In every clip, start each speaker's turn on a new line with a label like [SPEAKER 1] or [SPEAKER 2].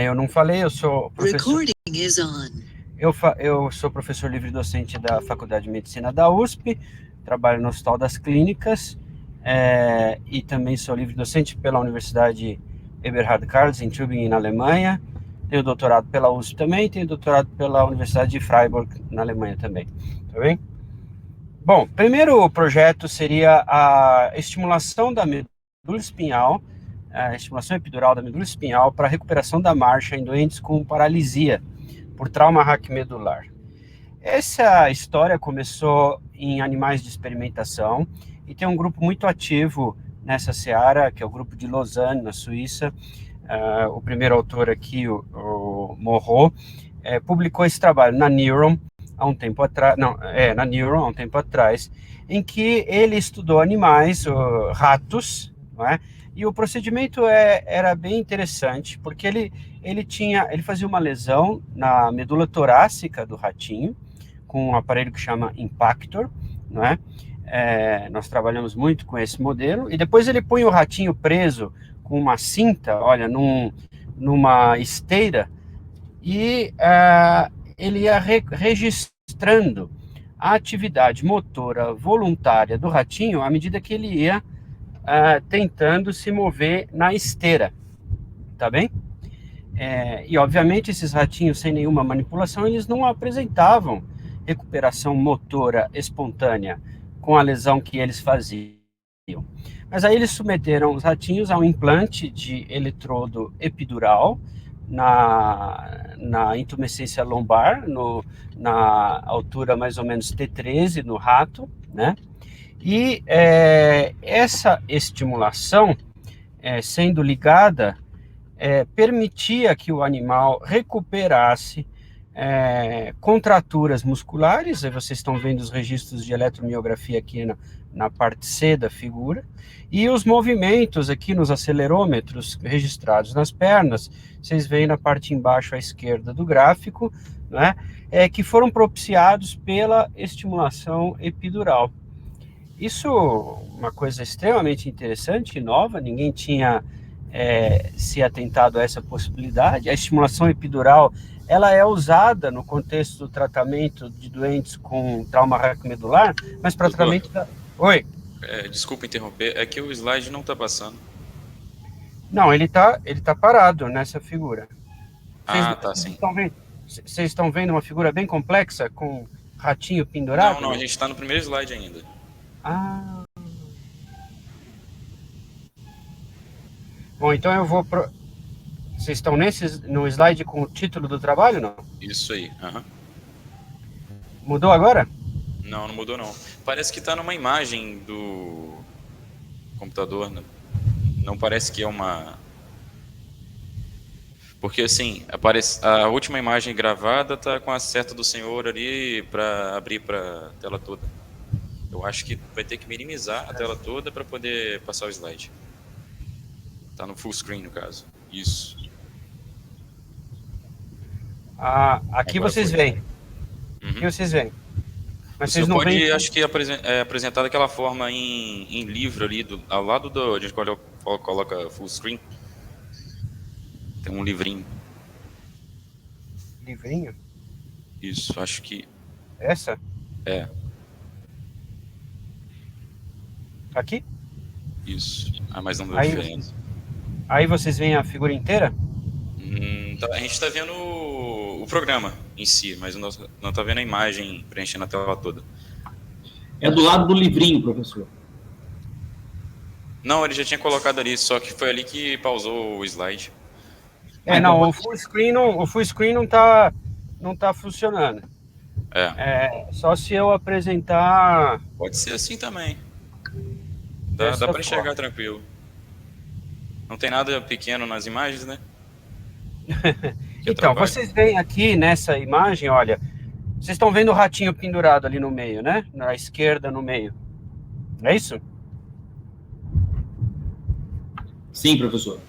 [SPEAKER 1] Eu não falei, eu sou professor.
[SPEAKER 2] Recording is on.
[SPEAKER 1] Eu sou professor livre-docente da Faculdade de Medicina da USP, trabalho no Hospital das Clínicas, e também sou livre-docente pela Universidade Eberhard Karls, em Tübingen, na Alemanha. Tenho doutorado pela USP também, tenho doutorado pela Universidade de Freiburg, na Alemanha também. Tá bem? Bom, primeiro projeto seria a estimulação da medula espinhal, a estimulação epidural da medula espinhal para recuperação da marcha em doentes com paralisia por trauma raquimedular. Essa história começou em animais de experimentação e tem um grupo muito ativo nessa seara, que é o grupo de Lausanne, na Suíça. O primeiro autor aqui, o Moreau, publicou esse trabalho na Neuron há um tempo atrás, em que ele estudou animais, ratos, não é? E o procedimento era bem interessante, porque ele fazia uma lesão na medula torácica do ratinho, com um aparelho que chama Impactor, não é? Nós trabalhamos muito com esse modelo, e depois ele põe o ratinho preso com uma cinta, olha, numa esteira, e ele ia registrando a atividade motora voluntária do ratinho à medida que ele ia tentando se mover na esteira, tá bem? E obviamente esses ratinhos sem nenhuma manipulação, eles não apresentavam recuperação motora espontânea com a lesão que eles faziam. Mas aí eles submeteram os ratinhos a um implante de eletrodo epidural na intumescência lombar, na altura mais ou menos T13 no rato, né? E essa estimulação, sendo ligada, permitia que o animal recuperasse contraturas musculares. Aí vocês estão vendo os registros de eletromiografia aqui na parte C da figura, e os movimentos aqui nos acelerômetros registrados nas pernas, vocês veem na parte embaixo à esquerda do gráfico, né, que foram propiciados pela estimulação epidural. Isso é uma coisa extremamente interessante e nova, ninguém tinha se atentado a essa possibilidade. A estimulação epidural, ela é usada no contexto do tratamento de doentes com trauma raquimedular, mas para tratamento da... Oi?
[SPEAKER 3] Desculpa interromper, é que o slide não está passando.
[SPEAKER 1] Não, ele tá parado nessa figura.
[SPEAKER 3] Tá sim.
[SPEAKER 1] Vocês estão vendo uma figura bem complexa, com ratinho pendurado?
[SPEAKER 3] Não, a gente está no primeiro slide ainda.
[SPEAKER 1] Bom, então eu vou... Vocês estão no slide com o título do trabalho, não?
[SPEAKER 3] Isso aí,
[SPEAKER 1] Mudou agora?
[SPEAKER 3] Não mudou não. Parece que está numa imagem do computador, né? Não parece que é uma... Porque assim, a última imagem gravada está com a seta do senhor ali para abrir para a tela toda. Eu acho que vai ter que minimizar a tela toda para poder passar o slide. Está no full screen, no caso. Isso.
[SPEAKER 1] Aqui agora vocês veem. Aqui vocês veem. Mas vocês não veem...
[SPEAKER 3] Acho que é apresentado daquela forma em livro ali, ao lado a gente coloca full screen. Tem um livrinho.
[SPEAKER 1] Livrinho?
[SPEAKER 3] Isso, acho que...
[SPEAKER 1] Essa? Aqui?
[SPEAKER 3] Isso. Mas não deu diferença.
[SPEAKER 1] Aí vocês veem a figura inteira?
[SPEAKER 3] A gente está vendo o programa em si, mas não está vendo a imagem preenchendo a tela toda.
[SPEAKER 4] É do lado do livrinho, professor.
[SPEAKER 3] Não, ele já tinha colocado ali, só que foi ali que pausou o slide.
[SPEAKER 1] O full screen não tá funcionando. Só se eu apresentar...
[SPEAKER 3] Pode ser assim também. Dá para enxergar tranquilo. Não tem nada pequeno nas imagens, né?
[SPEAKER 1] Então, vocês veem aqui nessa imagem, olha, vocês estão vendo o ratinho pendurado ali no meio, né? Na esquerda, no meio. É isso?
[SPEAKER 4] Sim, professor.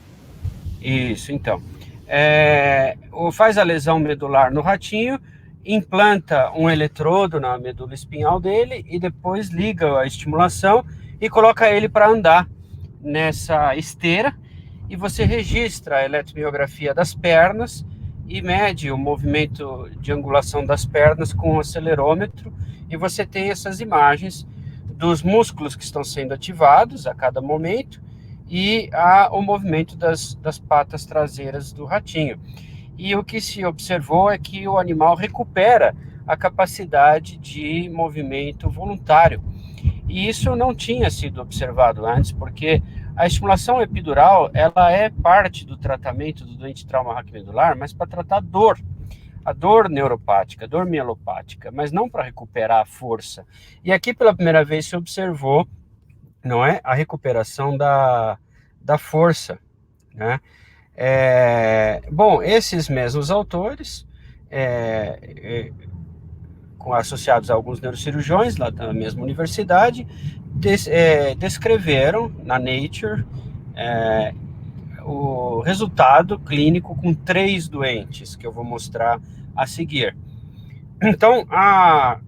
[SPEAKER 1] Isso, então. Faz a lesão medular no ratinho, implanta um eletrodo na medula espinhal dele e depois liga a estimulação e coloca ele para andar nessa esteira. e você registra a eletromiografia das pernas e mede o movimento de angulação das pernas com o acelerômetro, e você tem essas imagens dos músculos que estão sendo ativados a cada momento e o movimento das patas traseiras do ratinho. E o que se observou é que o animal recupera a capacidade de movimento voluntário. E isso não tinha sido observado antes, porque a estimulação epidural, ela é parte do tratamento do doente trauma raquimedular, mas para tratar a dor neuropática, a dor mielopática, mas não para recuperar a força. E aqui pela primeira vez se observou, não é, a recuperação da força, né? Bom, esses mesmos autores, associados a alguns neurocirurgiões lá da mesma universidade, descreveram na Nature o resultado clínico com 3 doentes, que eu vou mostrar a seguir. Então, a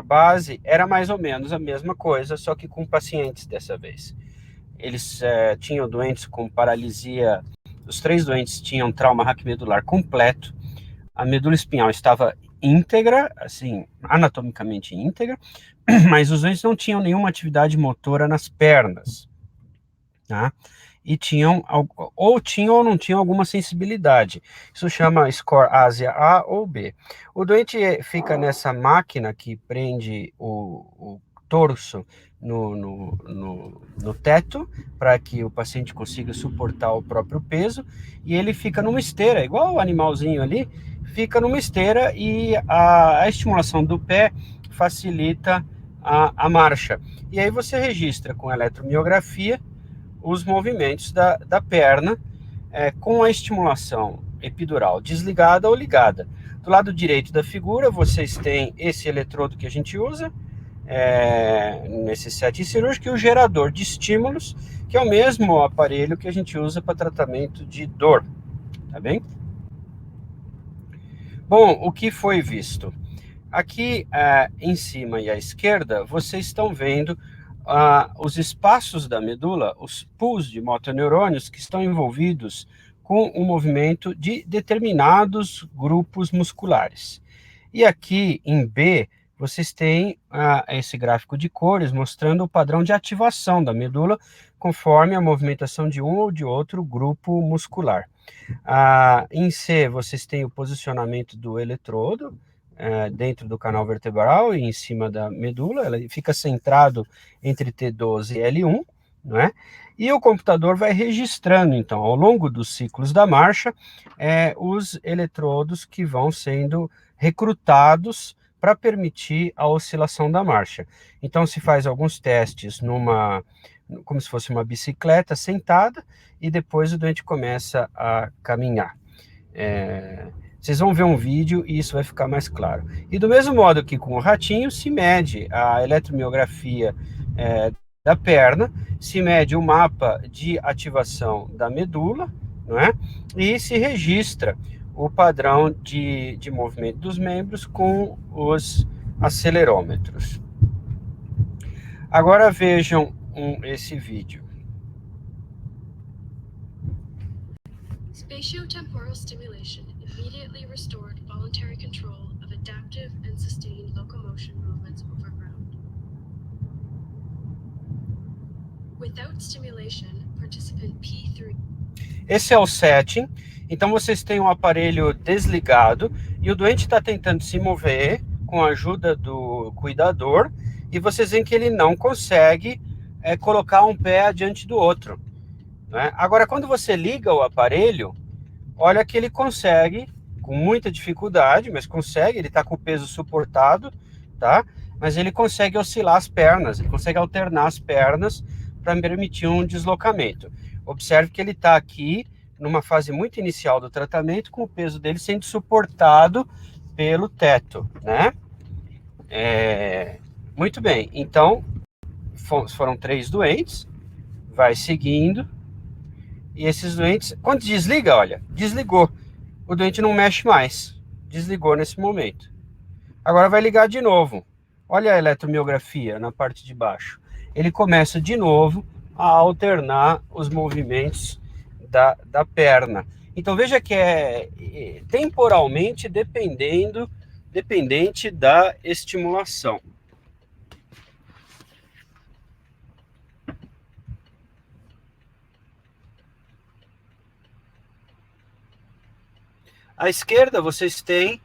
[SPEAKER 1] base era mais ou menos a mesma coisa, só que com pacientes dessa vez. Eles tinham doentes com paralisia, os 3 doentes tinham trauma raquimedular completo, a medula espinhal estava íntegra, assim, anatomicamente íntegra, mas os doentes não tinham nenhuma atividade motora nas pernas, tá? E tinham ou não tinham alguma sensibilidade. Isso chama score ASIA A ou B. O doente fica nessa máquina que prende o torso no teto, para que o paciente consiga suportar o próprio peso, e ele fica numa esteira, igual o animalzinho ali, fica numa esteira, e a estimulação do pé facilita a marcha. E aí você registra com eletromiografia os movimentos da perna com a estimulação epidural desligada ou ligada. Do lado direito da figura, vocês têm esse eletrodo que a gente usa, nesse setting cirúrgico, e o gerador de estímulos, que é o mesmo aparelho que a gente usa para tratamento de dor, tá bem? Bom, o que foi visto? Aqui em cima e à esquerda, vocês estão vendo os espaços da medula, os pools de motoneurônios que estão envolvidos com o movimento de determinados grupos musculares. E aqui em B, vocês têm esse gráfico de cores mostrando o padrão de ativação da medula conforme a movimentação de um ou de outro grupo muscular. Em C, vocês têm o posicionamento do eletrodo dentro do canal vertebral e em cima da medula, ela fica centrado entre T12 e L1, não é? E o computador vai registrando, então, ao longo dos ciclos da marcha, os eletrodos que vão sendo recrutados para permitir a oscilação da marcha. Então, se faz alguns testes como se fosse uma bicicleta sentada, e depois o doente começa a caminhar. Vocês vão ver um vídeo e isso vai ficar mais claro. E do mesmo modo que com o ratinho, se mede a eletromiografia da perna, se mede o mapa de ativação da medula, não é? E se registra o padrão de movimento dos membros com os acelerômetros. Agora vejam esse vídeo.
[SPEAKER 2] Spatiotemporal stimulation immediately restored voluntary control of adaptive and sustained locomotion movements over ground. Without stimulation, participant P3.
[SPEAKER 1] Esse é o setting. Então vocês têm um aparelho desligado e o doente está tentando se mover com a ajuda do cuidador, e vocês veem que ele não consegue colocar um pé adiante do outro, né? Agora, quando você liga o aparelho, olha que ele consegue, com muita dificuldade, mas consegue, ele está com o peso suportado, tá? Mas ele consegue oscilar as pernas, ele consegue alternar as pernas para permitir um deslocamento. Observe que ele está aqui numa fase muito inicial do tratamento, com o peso dele sendo suportado pelo teto, né? Muito bem, então foram 3 doentes, vai seguindo, e esses doentes, quando desliga, olha, desligou, o doente não mexe mais, desligou nesse momento. Agora vai ligar de novo, olha a eletromiografia na parte de baixo, ele começa de novo a alternar os movimentos da perna. Então veja que é temporalmente dependente da estimulação. À esquerda vocês têm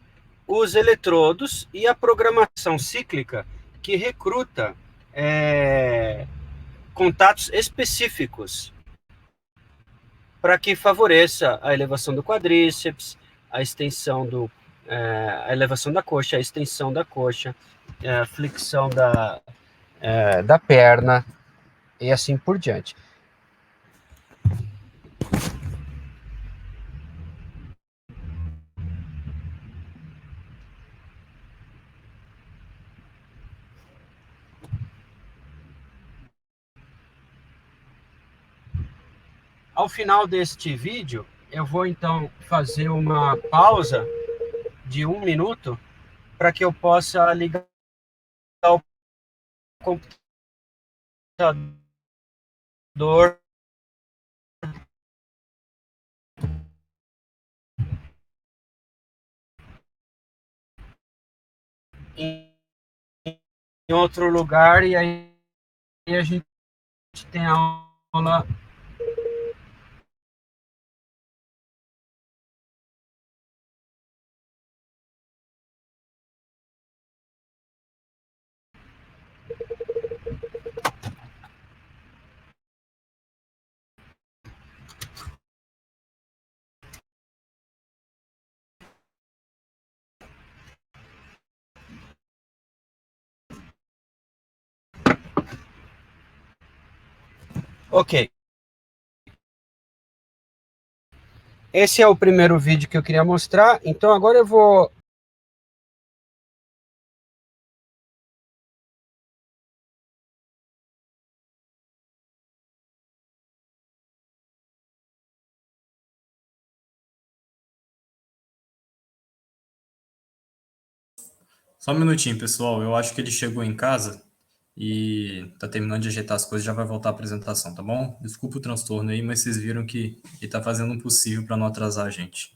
[SPEAKER 1] os eletrodos e a programação cíclica que recruta contatos específicos para que favoreça a elevação do quadríceps, a extensão a elevação da coxa, a extensão da coxa, a flexão da perna e assim por diante. Ao final deste vídeo, eu vou então fazer uma pausa de 1 minuto para que eu possa ligar o computador em outro lugar e aí a gente tem a aula. Ok. Esse é o primeiro vídeo que eu queria mostrar, então agora eu vou...
[SPEAKER 5] Só um minutinho, pessoal. Eu acho que ele chegou em casa e tá terminando de ajeitar as coisas, já vai voltar a apresentação, tá bom? Desculpa o transtorno aí, mas vocês viram que ele tá fazendo o possível para não atrasar a gente.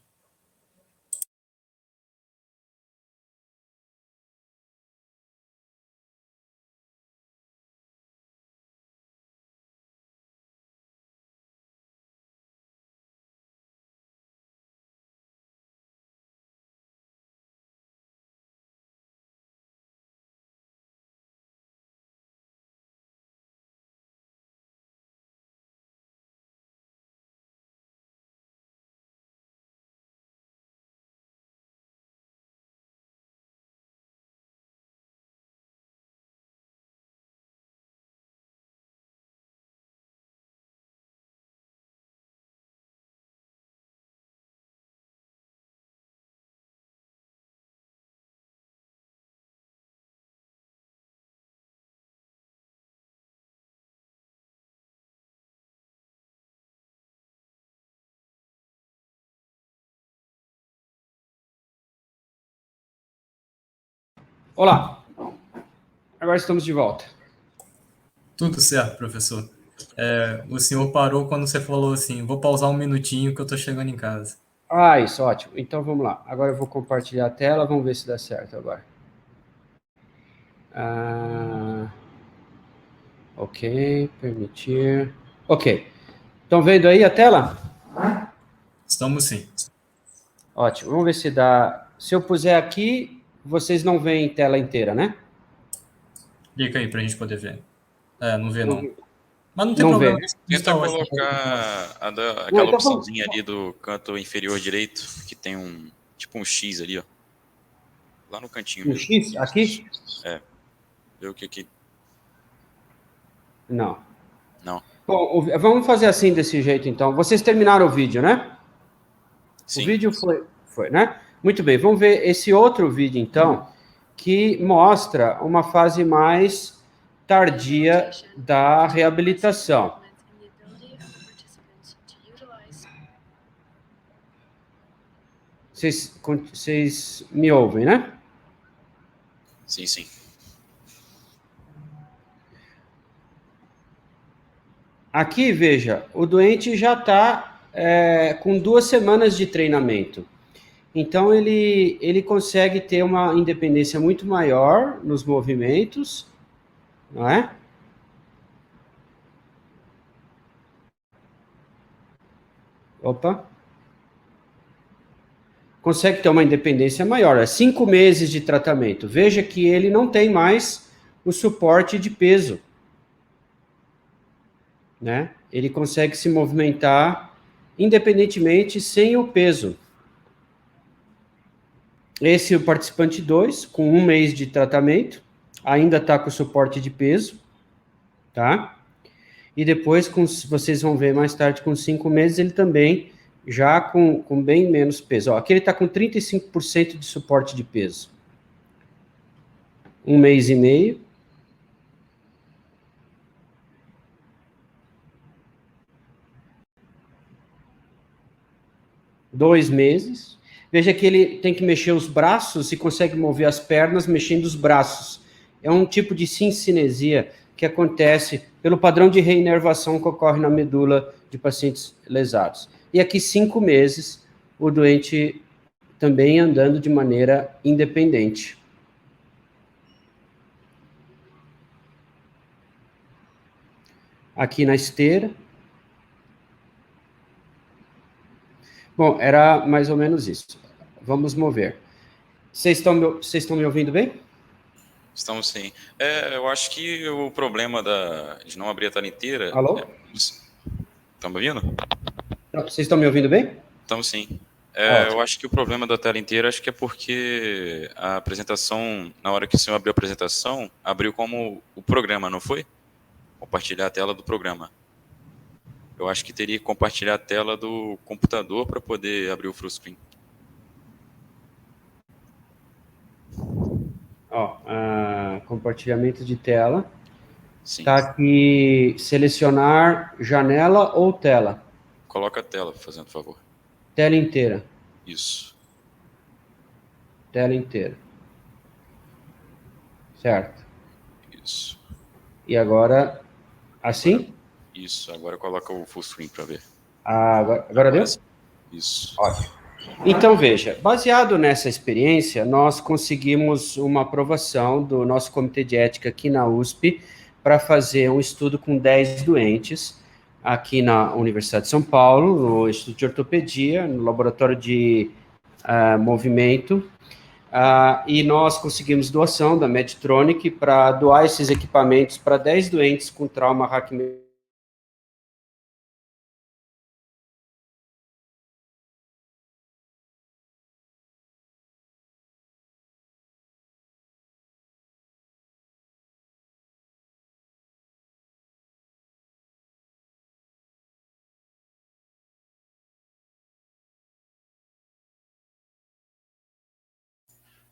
[SPEAKER 1] Olá, agora estamos de volta.
[SPEAKER 5] Tudo certo, professor. O senhor parou quando você falou assim, vou pausar um minutinho que eu tô chegando em casa.
[SPEAKER 1] Ah, isso, ótimo. Então vamos lá. Agora eu vou compartilhar a tela, vamos ver se dá certo agora. Ok, permitir. Ok. Estão vendo aí a tela?
[SPEAKER 5] Estamos sim.
[SPEAKER 1] Ótimo. Vamos ver se dá. Se eu puser aqui, vocês não veem tela inteira, né?
[SPEAKER 5] Clica aí pra gente poder ver. Não vê não.
[SPEAKER 1] Não,
[SPEAKER 5] Mas não tem
[SPEAKER 1] não
[SPEAKER 5] problema.
[SPEAKER 1] vê.
[SPEAKER 3] Tenta
[SPEAKER 5] Tá ótimo.
[SPEAKER 3] colocar aquela
[SPEAKER 1] então
[SPEAKER 3] opçãozinha ali do canto inferior direito, que tem tipo um X ali, ó. Lá no cantinho
[SPEAKER 1] Um
[SPEAKER 3] mesmo.
[SPEAKER 1] X aqui?
[SPEAKER 3] Vê o que.
[SPEAKER 1] Não.
[SPEAKER 3] Não.
[SPEAKER 1] Bom, vamos fazer assim desse jeito então. Vocês terminaram o vídeo, né?
[SPEAKER 3] Sim.
[SPEAKER 1] O vídeo foi, né? Muito bem, vamos ver esse outro vídeo, então, que mostra uma fase mais tardia da reabilitação. Vocês me ouvem, né?
[SPEAKER 3] Sim, sim.
[SPEAKER 1] Aqui, veja, o doente já está com 2 semanas de treinamento. Então, ele consegue ter uma independência muito maior nos movimentos, não é? Opa. Consegue ter uma independência maior. 5 meses de tratamento. Veja que ele não tem mais o suporte de peso, né? Ele consegue se movimentar independentemente sem o peso. Esse é o participante 2, com 1 mês de tratamento, ainda está com suporte de peso, tá? E depois, vocês vão ver mais tarde, com 5 meses, ele também já com bem menos peso. Ó, aqui ele está com 35% de suporte de peso. 1 mês e meio. Dois meses. Veja que ele tem que mexer os braços e consegue mover as pernas mexendo os braços. É um tipo de sincinesia que acontece pelo padrão de reinervação que ocorre na medula de pacientes lesados. E aqui 5 meses, o doente também andando de maneira independente. Aqui na esteira. Bom, era mais ou menos isso. Vamos mover. Vocês estão me ouvindo bem?
[SPEAKER 3] Estamos sim. Eu acho que o problema de não abrir a tela inteira...
[SPEAKER 1] Alô?
[SPEAKER 3] Estão me ouvindo?
[SPEAKER 1] Vocês estão me ouvindo bem?
[SPEAKER 3] Estamos sim. Eu acho que o problema da tela inteira, acho que é porque a apresentação, na hora que o senhor abriu a apresentação, abriu como o programa, não foi? Compartilhar a tela do programa. Eu acho que teria que compartilhar a tela do computador para poder abrir o full screen.
[SPEAKER 1] Ó, compartilhamento de tela.
[SPEAKER 3] Sim.
[SPEAKER 1] Tá aqui, selecionar janela ou tela?
[SPEAKER 3] Coloca a tela, fazendo favor.
[SPEAKER 1] Tela inteira.
[SPEAKER 3] Isso.
[SPEAKER 1] Tela inteira. Certo.
[SPEAKER 3] Isso.
[SPEAKER 1] E agora, assim?
[SPEAKER 3] Isso, agora coloca o full screen para ver.
[SPEAKER 1] Agora deu?
[SPEAKER 3] Isso.
[SPEAKER 1] Ótimo. Então, veja, baseado nessa experiência, nós conseguimos uma aprovação do nosso comitê de ética aqui na USP para fazer um estudo com 10 doentes aqui na Universidade de São Paulo, no Instituto de Ortopedia, no laboratório de movimento, e nós conseguimos doação da Medtronic para doar esses equipamentos para 10 doentes com trauma raquidiano.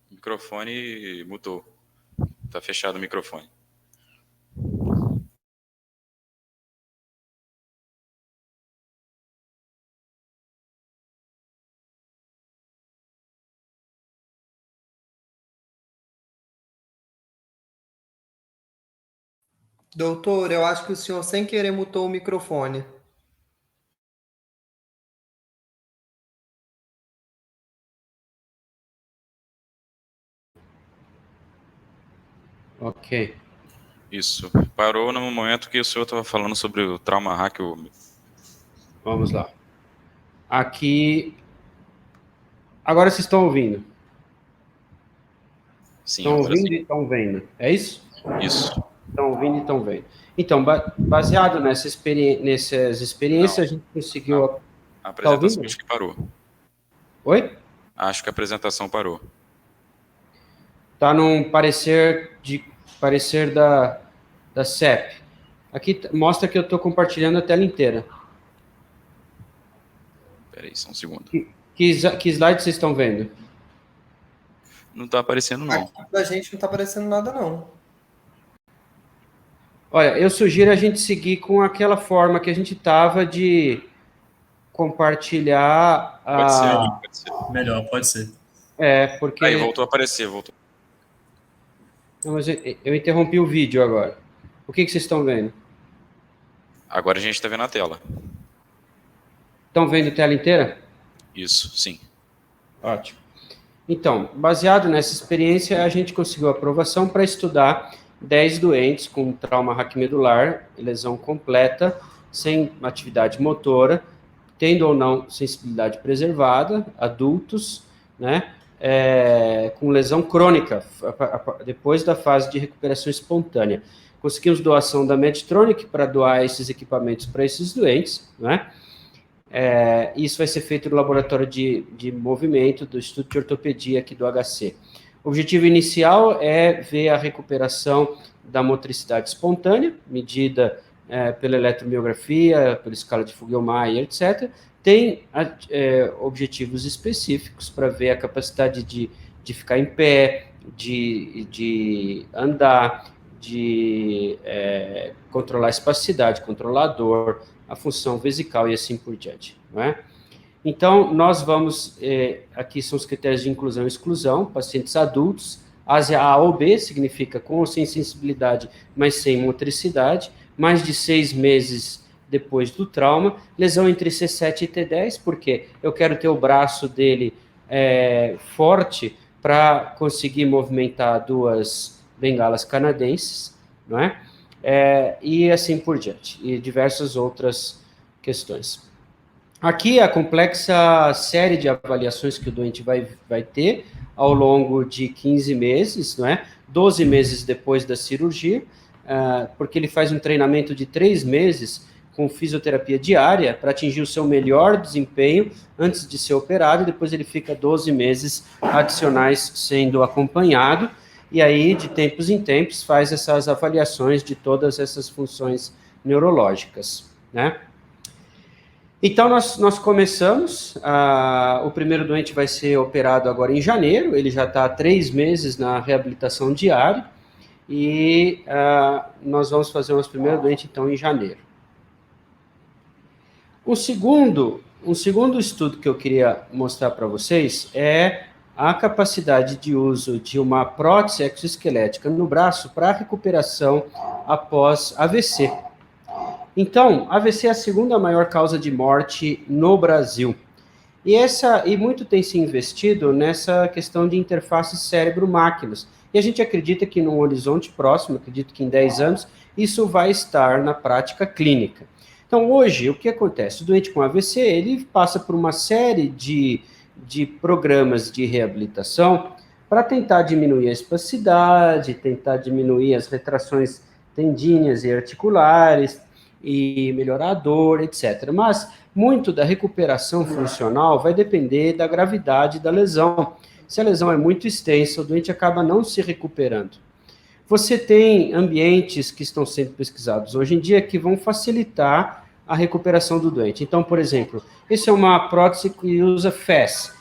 [SPEAKER 3] O microfone mutou. Tá fechado o microfone.
[SPEAKER 6] Doutor, eu acho que o senhor sem querer mutou o microfone.
[SPEAKER 1] Ok.
[SPEAKER 3] Isso. Parou no momento que o senhor estava falando sobre o trauma ráquio.
[SPEAKER 1] Vamos lá. Aqui. Agora vocês estão ouvindo?
[SPEAKER 3] Sim,
[SPEAKER 1] Estão
[SPEAKER 3] agora
[SPEAKER 1] ouvindo
[SPEAKER 3] sim.
[SPEAKER 1] e estão vendo. É isso?
[SPEAKER 3] Isso.
[SPEAKER 1] Estão ouvindo e estão vendo. Então, baseado nessas experiências,
[SPEAKER 3] Não.
[SPEAKER 1] a gente conseguiu.
[SPEAKER 3] A apresentação
[SPEAKER 1] ouvindo?
[SPEAKER 3] acho que parou.
[SPEAKER 1] Oi?
[SPEAKER 3] Acho que a apresentação parou.
[SPEAKER 1] Está num parecer da CEP. Aqui mostra que eu estou compartilhando a tela inteira.
[SPEAKER 3] Espera aí, só um segundo.
[SPEAKER 1] Que slide vocês estão vendo?
[SPEAKER 3] Não está aparecendo, não.
[SPEAKER 6] Aqui pra gente não tá aparecendo nada, não.
[SPEAKER 1] Olha, eu sugiro a gente seguir com aquela forma que a gente estava de compartilhar
[SPEAKER 3] Pode ser.
[SPEAKER 5] Melhor, pode ser.
[SPEAKER 1] porque...
[SPEAKER 3] Aí, voltou a aparecer, voltou.
[SPEAKER 1] Não, mas eu interrompi o vídeo agora. O que vocês estão vendo?
[SPEAKER 3] Agora a gente está vendo a tela.
[SPEAKER 1] Estão vendo a tela inteira?
[SPEAKER 3] Isso, sim.
[SPEAKER 1] Ótimo. Então, baseado nessa experiência, a gente conseguiu aprovação para estudar 10 doentes com trauma raquimedular, lesão completa, sem atividade motora, tendo ou não sensibilidade preservada, adultos, né, com lesão crônica, depois da fase de recuperação espontânea. Conseguimos doação da Medtronic para doar esses equipamentos para esses doentes, né? Isso vai ser feito no laboratório de movimento do Instituto de Ortopedia aqui do HC. O objetivo inicial é ver a recuperação da motricidade espontânea, medida pela eletromiografia, pela escala de Fugel-Meyer, etc. Tem objetivos específicos para ver a capacidade de ficar em pé, de andar, de controlar a espasticidade, controlar a dor, a função vesical e assim por diante, não é? Então, nós vamos, aqui são os critérios de inclusão e exclusão, pacientes adultos, Ásia A ou B, significa com ou sem sensibilidade, mas sem motricidade, mais de 6 meses depois do trauma, lesão entre C7 e T10, porque eu quero ter o braço dele forte para conseguir movimentar 2 bengalas canadenses, não é? E assim por diante, e diversas outras questões. Aqui a complexa série de avaliações que o doente vai ter ao longo de 15 meses, não é? 12 meses depois da cirurgia, porque ele faz um treinamento de 3 meses com fisioterapia diária para atingir o seu melhor desempenho antes de ser operado, e depois ele fica 12 meses adicionais sendo acompanhado, e aí, de tempos em tempos, faz essas avaliações de todas essas funções neurológicas, né? Então, nós começamos, o primeiro doente vai ser operado agora em janeiro, ele já está há 3 meses na reabilitação diária, e nós vamos fazer o nosso primeiro doente, então, em janeiro. Um segundo estudo que eu queria mostrar para vocês é a capacidade de uso de uma prótese exoesquelética no braço para recuperação após AVC. Então, AVC é a segunda maior causa de morte no Brasil. E muito tem se investido nessa questão de interface cérebro-máquinas. E a gente acredita que num horizonte próximo, acredito que em 10 anos, isso vai estar na prática clínica. Então, hoje, o que acontece? O doente com AVC, ele passa por uma série de programas de reabilitação para tentar diminuir a espasticidade, tentar diminuir as retrações tendíneas e articulares e melhorar a dor, etc. Mas muito da recuperação funcional vai depender da gravidade da lesão. Se a lesão é muito extensa, o doente acaba não se recuperando. Você tem ambientes que estão sendo pesquisados hoje em dia que vão facilitar a recuperação do doente. Então, por exemplo, essa é uma prótese que usa FES,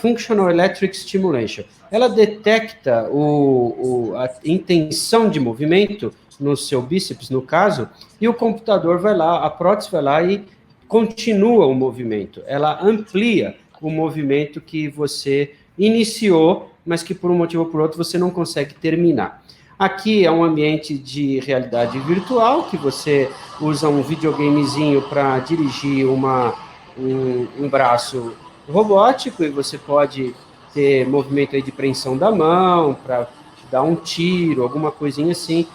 [SPEAKER 1] Functional Electric Stimulation. Ela detecta a intenção de movimento no seu bíceps, no caso, e o computador vai lá, a prótese vai lá e continua o movimento. Ela amplia o movimento que você iniciou, mas que por um motivo ou por outro você não consegue terminar. Aqui é um ambiente de realidade virtual, que você usa um videogamezinho para dirigir um braço robótico, e você pode ter movimento aí de preensão da mão, para dar um tiro, alguma coisinha assim.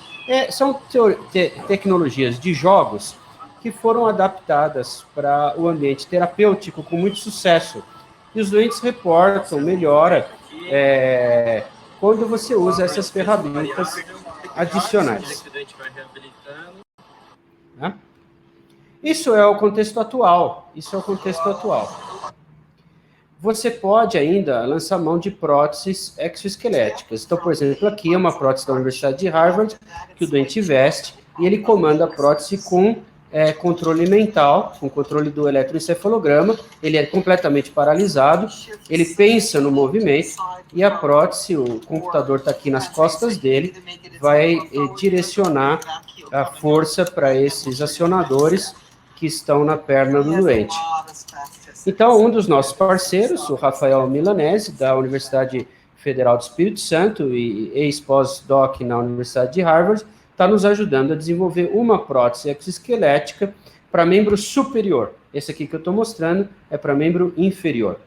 [SPEAKER 1] São tecnologias de jogos que foram adaptadas para o ambiente terapêutico com muito sucesso. E os doentes reportam melhora quando você usa essas ferramentas adicionais. Isso é o contexto atual. Você pode ainda lançar mão de próteses exoesqueléticas. Então, por exemplo, aqui é uma prótese da Universidade de Harvard, que o doente veste, e ele comanda a prótese com controle mental, com controle do eletroencefalograma. Ele é completamente paralisado, ele pensa no movimento, e a prótese, o computador está aqui nas costas dele, vai direcionar a força para esses acionadores que estão na perna do doente. Então, um dos nossos parceiros, o Rafael Milanese, da Universidade Federal do Espírito Santo e ex-pós-doc na Universidade de Harvard, está nos ajudando a desenvolver uma prótese exoesquelética para membro superior. Esse aqui que eu estou mostrando é para membro inferior.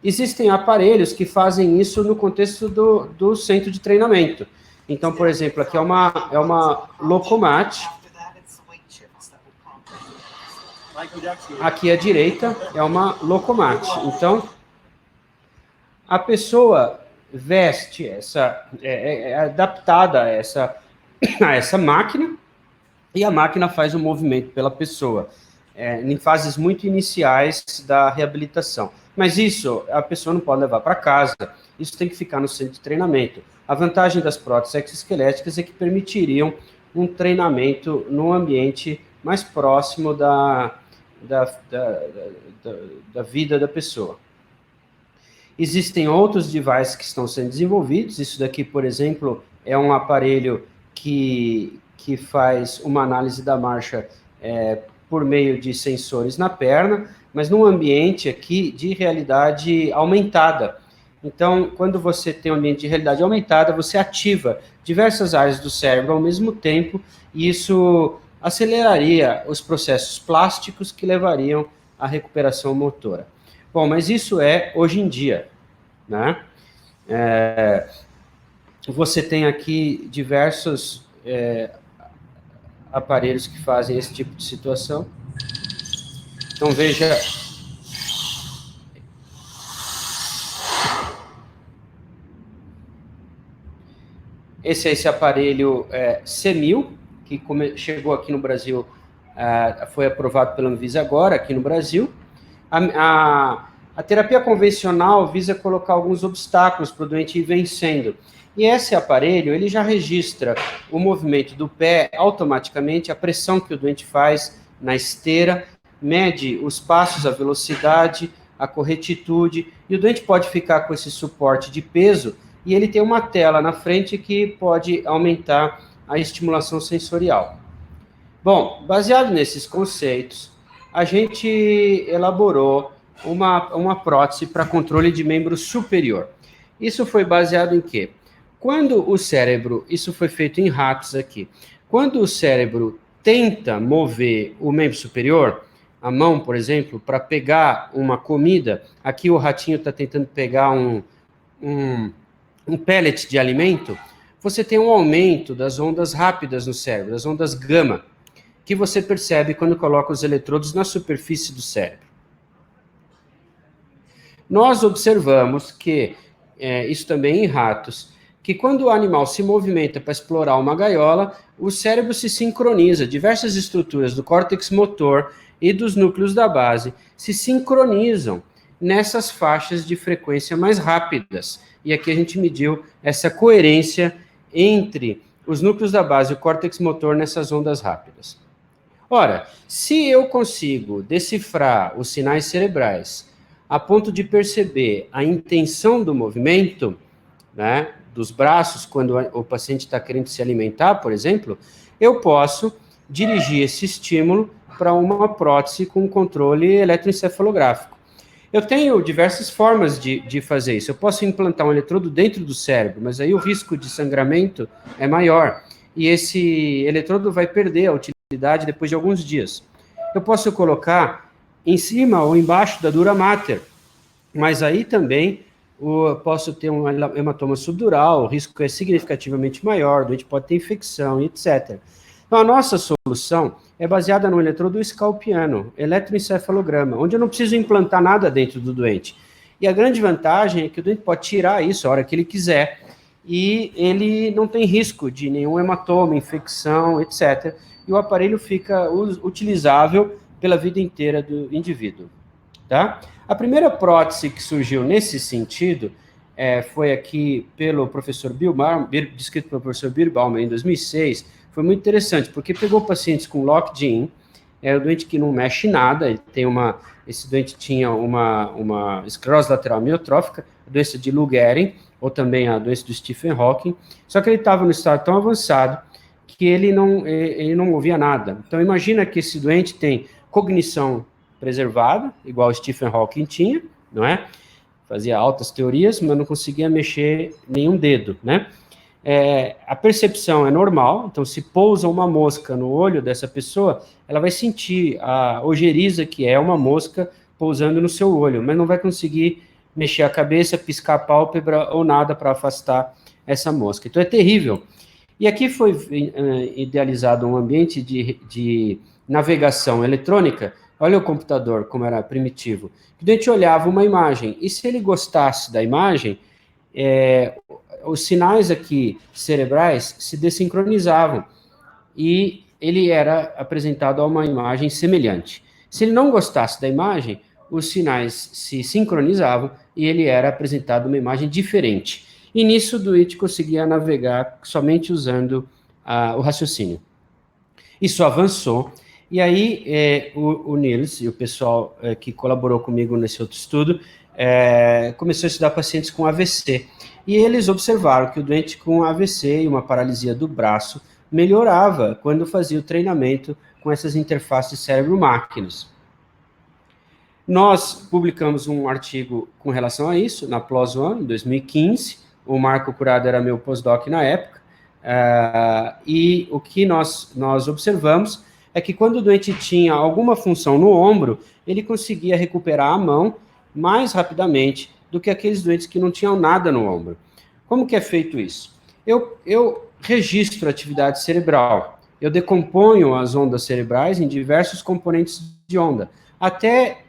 [SPEAKER 1] Existem aparelhos que fazem isso no contexto do centro de treinamento. Então, por exemplo, aqui é uma Lokomat. Aqui à direita é uma Lokomat. Então, a pessoa veste é adaptada a essa máquina, e a máquina faz o movimento pela pessoa, em fases muito iniciais da reabilitação. Mas isso a pessoa não pode levar para casa, isso tem que ficar no centro de treinamento. A vantagem das próteses exoesqueléticas é que permitiriam um treinamento num ambiente mais próximo da vida da pessoa. Existem outros devices que estão sendo desenvolvidos. Isso daqui, por exemplo, é um aparelho que faz uma análise da marcha por meio de sensores na perna, mas num ambiente aqui de realidade aumentada. Então, quando você tem um ambiente de realidade aumentada, você ativa diversas áreas do cérebro ao mesmo tempo, e isso aceleraria os processos plásticos que levariam à recuperação motora. Bom, mas isso é hoje em dia, né? Você tem aqui diversos aparelhos que fazem esse tipo de situação. Então, veja... Esse é esse aparelho C1000, que chegou aqui no Brasil, foi aprovado pela Anvisa agora, aqui no Brasil. A terapia convencional visa colocar alguns obstáculos para o doente ir vencendo. E esse aparelho, ele já registra o movimento do pé automaticamente, a pressão que o doente faz na esteira, mede os passos, a velocidade, a corretitude, e o doente pode ficar com esse suporte de peso, e ele tem uma tela na frente que pode aumentar a estimulação sensorial. Bom, baseado nesses conceitos, a gente elaborou uma prótese para controle de membro superior. Isso foi baseado em quê? Quando o cérebro, isso foi feito em ratos aqui, quando o cérebro tenta mover o membro superior, a mão, por exemplo, para pegar uma comida, aqui o ratinho está tentando pegar um pellet de alimento, você tem um aumento das ondas rápidas no cérebro, das ondas gama, que você percebe quando coloca os eletrodos na superfície do cérebro. Nós observamos que, isso também em ratos, que quando o animal se movimenta para explorar uma gaiola, o cérebro se sincroniza, diversas estruturas do córtex motor e dos núcleos da base se sincronizam nessas faixas de frequência mais rápidas. E aqui a gente mediu essa coerência entre os núcleos da base e o córtex motor nessas ondas rápidas. Ora, se eu consigo decifrar os sinais cerebrais a ponto de perceber a intenção do movimento, né, dos braços, quando o paciente está querendo se alimentar, por exemplo, eu posso dirigir esse estímulo para uma prótese com controle eletroencefalográfico. Eu tenho diversas formas de fazer isso. Eu posso implantar um eletrodo dentro do cérebro, mas aí o risco de sangramento é maior. E esse eletrodo vai perder a utilidade depois de alguns dias. Eu posso colocar em cima ou embaixo da dura mater, mas aí também posso ter um hematoma subdural, o risco é significativamente maior, o doente pode ter infecção, etc. Então, a nossa solução é baseada no eletrodo scalpiano, eletroencefalograma, onde eu não preciso implantar nada dentro do doente. E a grande vantagem é que o doente pode tirar isso a hora que ele quiser, e ele não tem risco de nenhum hematoma, infecção, etc. E o aparelho fica utilizável pela vida inteira do indivíduo. Tá? A primeira prótese que surgiu nesse sentido foi aqui pelo professor descrito pelo professor Birbaum em 2006. Foi muito interessante, porque pegou pacientes com locked-in, o doente que não mexe nada, esse doente tinha uma esclerose lateral amiotrófica, a doença de Lou Gehrig, ou também a doença do Stephen Hawking, só que ele estava no estado tão avançado que ele não movia nada. Então, imagina que esse doente tem cognição preservada, igual o Stephen Hawking tinha, não é? Fazia altas teorias, mas não conseguia mexer nenhum dedo, né? A percepção é normal, então se pousa uma mosca no olho dessa pessoa, ela vai sentir a ojeriza que é uma mosca pousando no seu olho, mas não vai conseguir mexer a cabeça, piscar a pálpebra ou nada para afastar essa mosca. Então é terrível. E aqui foi idealizado um ambiente de navegação eletrônica. Olha o computador, como era primitivo. O doente olhava uma imagem, e se ele gostasse da imagem, os sinais aqui cerebrais se desincronizavam, e ele era apresentado a uma imagem semelhante. Se ele não gostasse da imagem, os sinais se sincronizavam, e ele era apresentado uma imagem diferente. E nisso o doente conseguia navegar somente usando o raciocínio. Isso avançou, e aí o Niels e o pessoal que colaborou comigo nesse outro estudo começou a estudar pacientes com AVC. E eles observaram que o doente com AVC e uma paralisia do braço melhorava quando fazia o treinamento com essas interfaces cérebro-máquinas. Nós publicamos um artigo com relação a isso, na PLOS ONE, em 2015, o Marco Curado era meu pós-doc na época, e o que nós observamos é que quando o doente tinha alguma função no ombro, ele conseguia recuperar a mão mais rapidamente do que aqueles doentes que não tinham nada no ombro. Como que é feito isso? Eu registro a atividade cerebral, eu decomponho as ondas cerebrais em diversos componentes de onda, até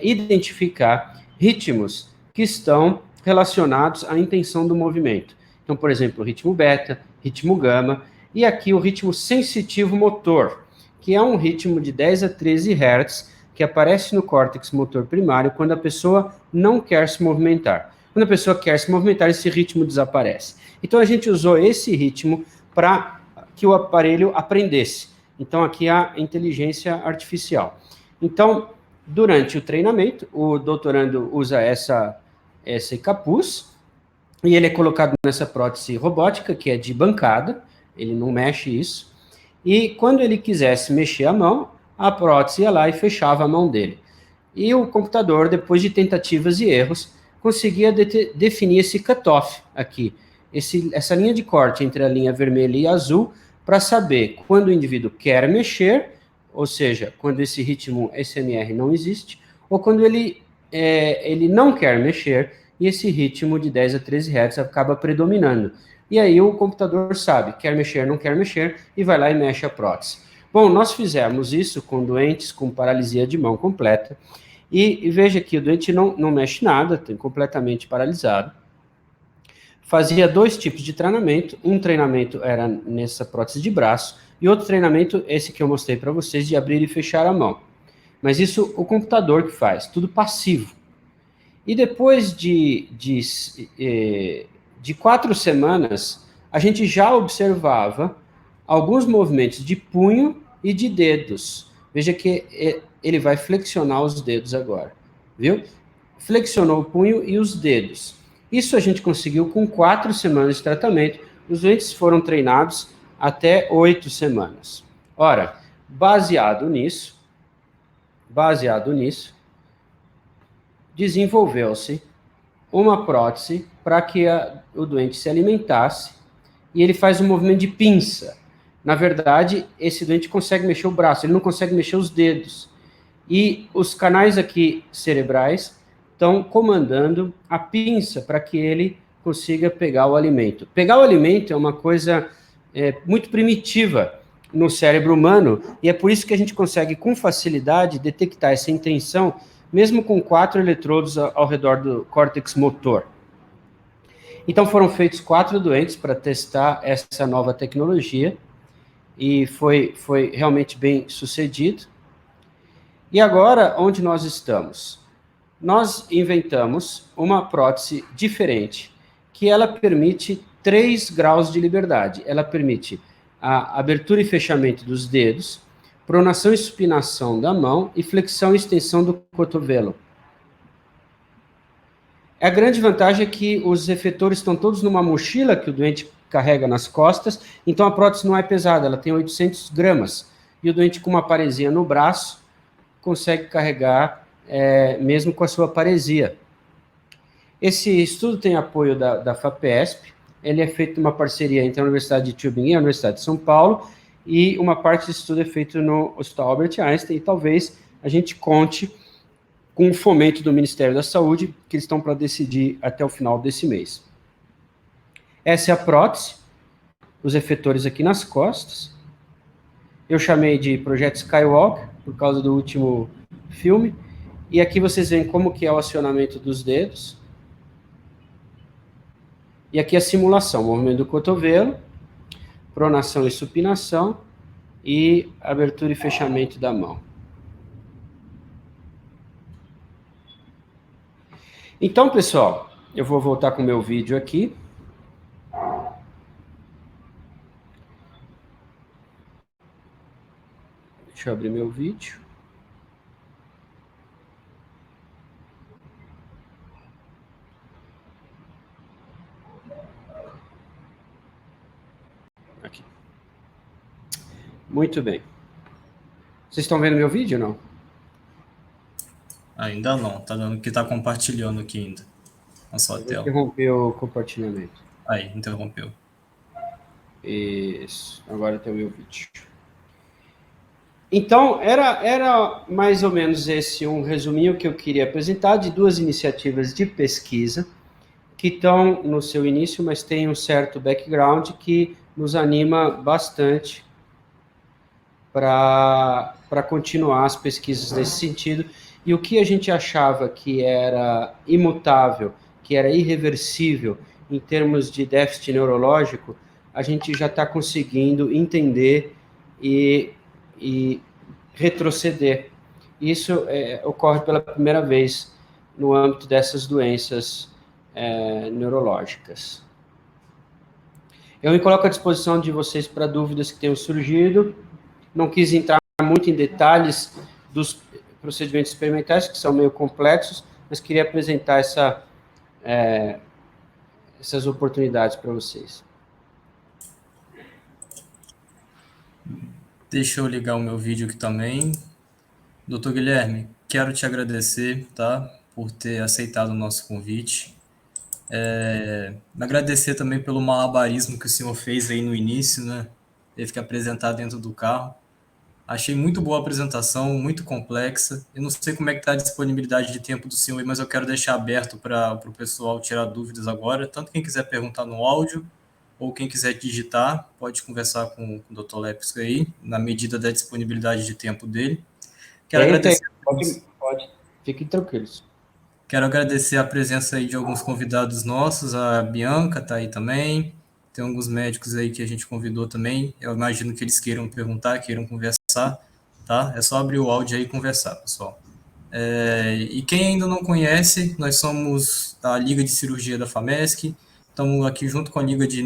[SPEAKER 1] identificar ritmos que estão relacionados à intenção do movimento. Então, por exemplo, o ritmo beta, ritmo gama, e aqui o ritmo sensitivo motor, que é um ritmo de 10 a 13 Hz, que aparece no córtex motor primário quando a pessoa não quer se movimentar. Quando a pessoa quer se movimentar, esse ritmo desaparece. Então, a gente usou esse ritmo para que o aparelho aprendesse. Então, aqui a inteligência artificial. Então, durante o treinamento, o doutorando usa esse capuz, e ele é colocado nessa prótese robótica, que é de bancada, ele não mexe isso, e quando ele quisesse mexer a mão, a prótese ia lá e fechava a mão dele. E o computador, depois de tentativas e erros, conseguia definir esse cutoff aqui, essa linha de corte entre a linha vermelha e azul, para saber quando o indivíduo quer mexer, ou seja, quando esse ritmo SMR não existe, ou quando ele não quer mexer, e esse ritmo de 10 a 13 Hz acaba predominando. E aí o computador sabe, quer mexer, não quer mexer, e vai lá e mexe a prótese. Bom, nós fizemos isso com doentes com paralisia de mão completa, e veja que o doente não mexe nada, tem completamente paralisado. Fazia 2 tipos de treinamento, um treinamento era nessa prótese de braço, e outro treinamento, esse que eu mostrei para vocês, de abrir e fechar a mão. Mas isso o computador que faz, tudo passivo. E depois de 4 semanas, a gente já observava alguns movimentos de punho e de dedos. Veja que ele vai flexionar os dedos agora, viu? Flexionou o punho e os dedos. Isso a gente conseguiu com 4 semanas de tratamento. Os doentes foram treinados até 8 semanas. Ora, baseado nisso, desenvolveu-se uma prótese para que o doente se alimentasse, e ele faz um movimento de pinça. Na verdade, esse doente consegue mexer o braço, ele não consegue mexer os dedos. E os canais aqui cerebrais estão comandando a pinça para que ele consiga pegar o alimento. Pegar o alimento é uma coisa muito primitiva no cérebro humano, e é por isso que a gente consegue com facilidade detectar essa intenção, mesmo com 4 eletrodos ao redor do córtex motor. Então foram feitos 4 doentes para testar essa nova tecnologia, e foi realmente bem sucedido. E agora, onde nós estamos? Nós inventamos uma prótese diferente, que ela permite 3 graus de liberdade. Ela permite a abertura e fechamento dos dedos, pronação e supinação da mão e flexão e extensão do cotovelo. A grande vantagem é que os efetores estão todos numa mochila que o doente carrega nas costas, então a prótese não é pesada, ela tem 800 gramas, e o doente com uma paresia no braço consegue carregar mesmo com a sua paresia. Esse estudo tem apoio da FAPESP, ele é feito uma parceria entre a Universidade de Tübingen e a Universidade de São Paulo, e uma parte desse estudo é feito no Hospital Albert Einstein, e talvez a gente conte com o fomento do Ministério da Saúde, que eles estão para decidir até o final desse mês. Essa é a prótese, os efetores aqui nas costas. Eu chamei de Projeto Skywalker, por causa do último filme, e aqui vocês veem como que é o acionamento dos dedos. E aqui a simulação, movimento do cotovelo, pronação e supinação, e abertura e fechamento da mão. Então, pessoal, eu vou voltar com o meu vídeo aqui. Deixa eu abrir meu vídeo. Aqui. Muito bem. Vocês estão vendo meu vídeo ou não?
[SPEAKER 5] Ainda não, tá dando que tá compartilhando aqui ainda. Na sua tela.
[SPEAKER 1] Interrompeu o compartilhamento.
[SPEAKER 5] Aí, interrompeu.
[SPEAKER 1] Isso. Agora tem o meu vídeo. Então, era mais ou menos esse um resuminho que eu queria apresentar de duas iniciativas de pesquisa que estão no seu início, mas tem um certo background que nos anima bastante para continuar as pesquisas nesse sentido. E o que a gente achava que era imutável, que era irreversível em termos de déficit neurológico, a gente já está conseguindo entender e retroceder. Isso ocorre pela primeira vez no âmbito dessas doenças neurológicas. Eu me coloco à disposição de vocês para dúvidas que tenham surgido. Não quis entrar muito em detalhes dos procedimentos experimentais, que são meio complexos, mas queria apresentar essas oportunidades para vocês.
[SPEAKER 5] Deixa eu ligar o meu vídeo aqui também. Doutor Guilherme, quero te agradecer, tá, por ter aceitado o nosso convite. Agradecer também pelo malabarismo que o senhor fez aí no início, né? Teve que apresentar dentro do carro. Achei muito boa a apresentação, muito complexa. Eu não sei como é que está a disponibilidade de tempo do senhor, mas eu quero deixar aberto para o pessoal tirar dúvidas agora. Tanto quem quiser perguntar no áudio, ou quem quiser digitar, pode conversar com o Dr. Lepsky aí, na medida da disponibilidade de tempo dele. Quero agradecer.
[SPEAKER 1] Pode. Fiquem tranquilos.
[SPEAKER 5] Quero agradecer a presença aí de alguns convidados nossos, a Bianca está aí também, tem alguns médicos aí que a gente convidou também, eu imagino que eles queiram perguntar, queiram conversar, tá? É só abrir o áudio aí e conversar, pessoal. E quem ainda não conhece, nós somos da Liga de Cirurgia da FAMESC, estamos aqui junto com a Liga de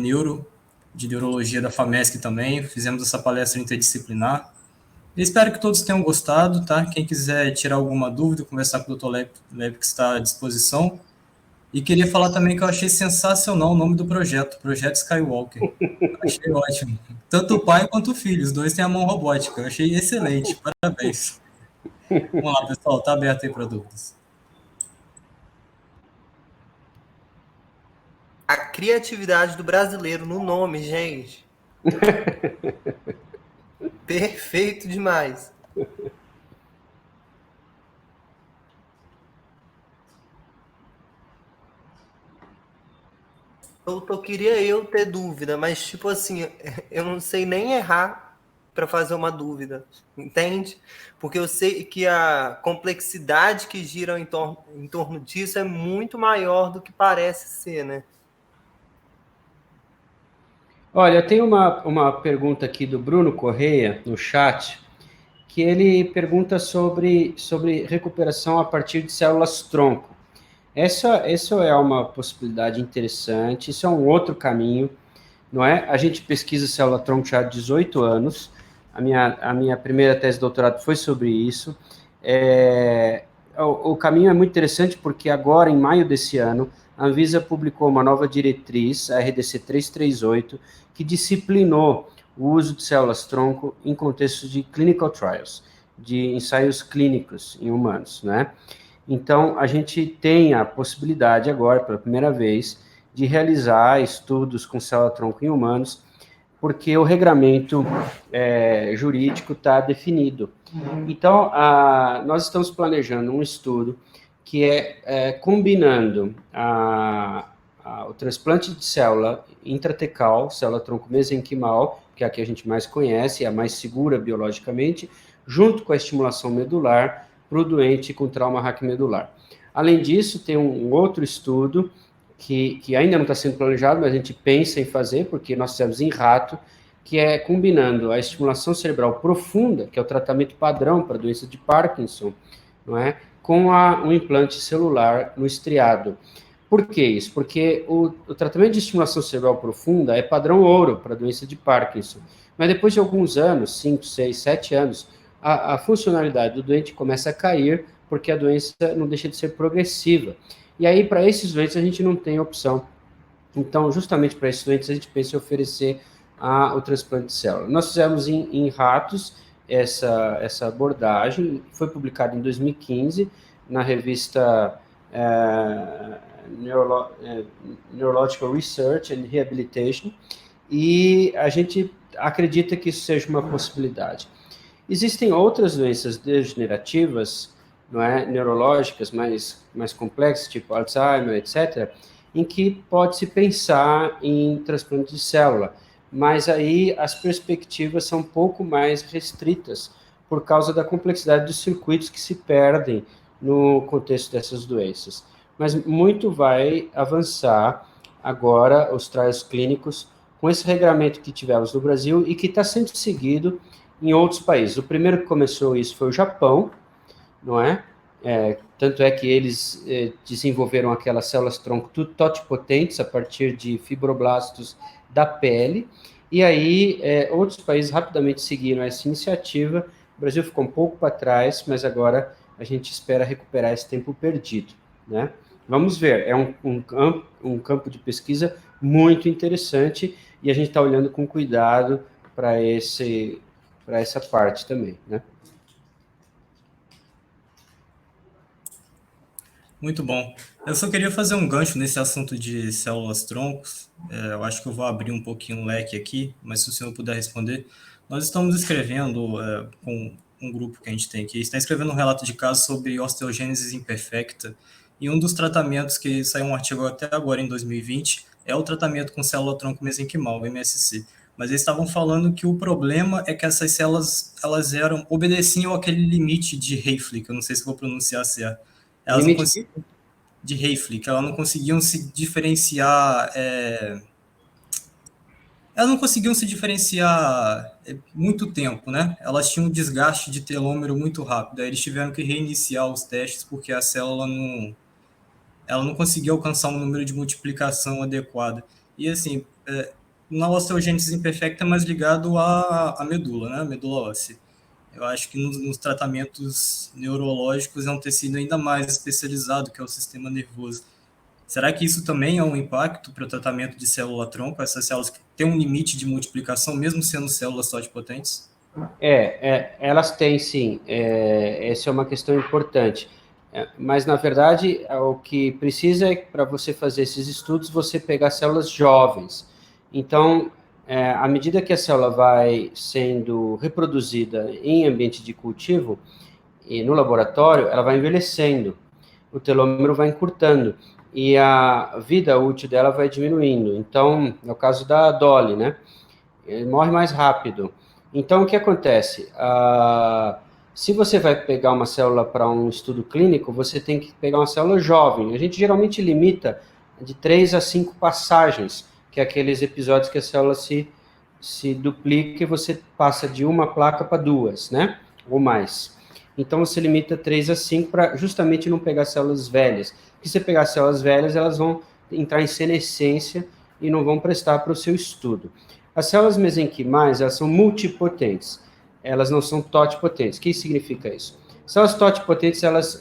[SPEAKER 5] Neurologia da FAMESC também, fizemos essa palestra interdisciplinar. Eu espero que todos tenham gostado, tá? Quem quiser tirar alguma dúvida, conversar com o Dr. Lep, que está à disposição. E queria falar também que eu achei sensacional o nome do projeto, Projeto Skywalker. Achei ótimo. Tanto o pai quanto o filho, os dois têm a mão robótica. Eu achei excelente, parabéns. Vamos lá, pessoal, tá aberto aí para dúvidas.
[SPEAKER 6] A criatividade do brasileiro no nome, gente. Perfeito demais. Queria eu ter dúvida, mas tipo assim, eu não sei nem errar para fazer uma dúvida, entende? Porque eu sei que a complexidade que gira em torno disso é muito maior do que parece ser, né?
[SPEAKER 1] Olha, tem uma pergunta aqui do Bruno Correia, no chat, que ele pergunta sobre recuperação a partir de células-tronco. Essa é uma possibilidade interessante, isso é um outro caminho, não é? A gente pesquisa célula-tronco já há 18 anos, a minha primeira tese de doutorado foi sobre isso. O caminho é muito interessante porque agora, em maio desse ano, a Anvisa publicou uma nova diretriz, a RDC 338, que disciplinou o uso de células-tronco em contextos de clinical trials, de ensaios clínicos em humanos, né? Então, a gente tem a possibilidade agora, pela primeira vez, de realizar estudos com célula-tronco em humanos, porque o regramento jurídico está definido. Então, nós estamos planejando um estudo que é combinando o transplante de célula intratecal, célula-tronco mesenquimal, que é a que a gente mais conhece, é a mais segura biologicamente, junto com a estimulação medular para o doente com trauma raquimedular. Além disso, tem um outro estudo que ainda não está sendo planejado, mas a gente pensa em fazer, porque nós fizemos em rato, que é combinando a estimulação cerebral profunda, que é o tratamento padrão para a doença de Parkinson, não é? Com um implante celular no estriado. Por que isso? Porque o tratamento de estimulação cerebral profunda é padrão ouro para a doença de Parkinson, mas depois de alguns anos, 5, 6, 7 anos, a funcionalidade do doente começa a cair, porque a doença não deixa de ser progressiva. E aí, para esses doentes, a gente não tem opção. Então, justamente para esses doentes, a gente pensa em oferecer o transplante de célula. Nós fizemos em ratos essa abordagem, foi publicado em 2015 na revista Neurological Research and Rehabilitation, e a gente acredita que isso seja uma possibilidade. Existem outras doenças degenerativas, não é, neurológicas mais complexas, tipo Alzheimer, etc., em que pode-se pensar em transplante de célula, mas aí as perspectivas são um pouco mais restritas por causa da complexidade dos circuitos que se perdem no contexto dessas doenças. Mas muito vai avançar agora os trials clínicos com esse regramento que tivemos no Brasil e que está sendo seguido em outros países. O primeiro que começou isso foi o Japão, não é? Tanto é que eles desenvolveram aquelas células-tronco totipotentes a partir de fibroblastos da pele, e aí outros países rapidamente seguiram essa iniciativa. O Brasil ficou um pouco para trás, mas agora a gente espera recuperar esse tempo perdido, né? Vamos ver, é um campo de pesquisa muito interessante, e a gente está olhando com cuidado para essa parte também, né?
[SPEAKER 5] Muito bom. Eu só queria fazer um gancho nesse assunto de células-troncos. Eu acho que eu vou abrir um pouquinho o leque aqui, mas se o senhor puder responder. Nós estamos escrevendo com um grupo que a gente tem aqui, está escrevendo um relato de caso sobre osteogênese imperfecta, e um dos tratamentos que saiu um artigo até agora, em 2020, é o tratamento com célula-tronco mesenquimal, MSC. Mas eles estavam falando que o problema é que essas células, elas obedeciam aquele limite de Hayflick, eu não sei se vou pronunciar certo. Elas não conseguiam, de Hayflick, elas não conseguiam se diferenciar, elas não conseguiam se diferenciar muito tempo, né? Elas tinham um desgaste de telômero muito rápido, aí eles tiveram que reiniciar os testes porque a célula não conseguia alcançar um número de multiplicação adequado. E assim, na osteogênese imperfecta é mais ligado à medula, né? A medula óssea. Eu acho que nos tratamentos neurológicos é um tecido ainda mais especializado, que é o sistema nervoso. Será que isso também é um impacto para o tratamento de célula-tronco, essas células que têm um limite de multiplicação, mesmo sendo células totipotentes?
[SPEAKER 1] Elas têm sim, essa é uma questão importante. Mas, na verdade, o que precisa é, para você fazer esses estudos, você pegar células jovens. Então, à medida que a célula vai sendo reproduzida em ambiente de cultivo, e no laboratório, ela vai envelhecendo, o telômero vai encurtando, e a vida útil dela vai diminuindo. Então, é o caso da Dolly, né? Ele morre mais rápido. Então, o que acontece? Se você vai pegar uma célula para um estudo clínico, você tem que pegar uma célula jovem. A gente geralmente limita de 3 a 5 passagens, que é aqueles episódios que a célula se duplica e você passa de uma placa para 2, né? Ou mais. Então, você limita 3 a 5 para justamente não pegar células velhas. Porque se você pegar células velhas, elas vão entrar em senescência e não vão prestar para o seu estudo. As células mesenquimais, elas são multipotentes. Elas não são totipotentes. O que significa isso? Células totipotentes, elas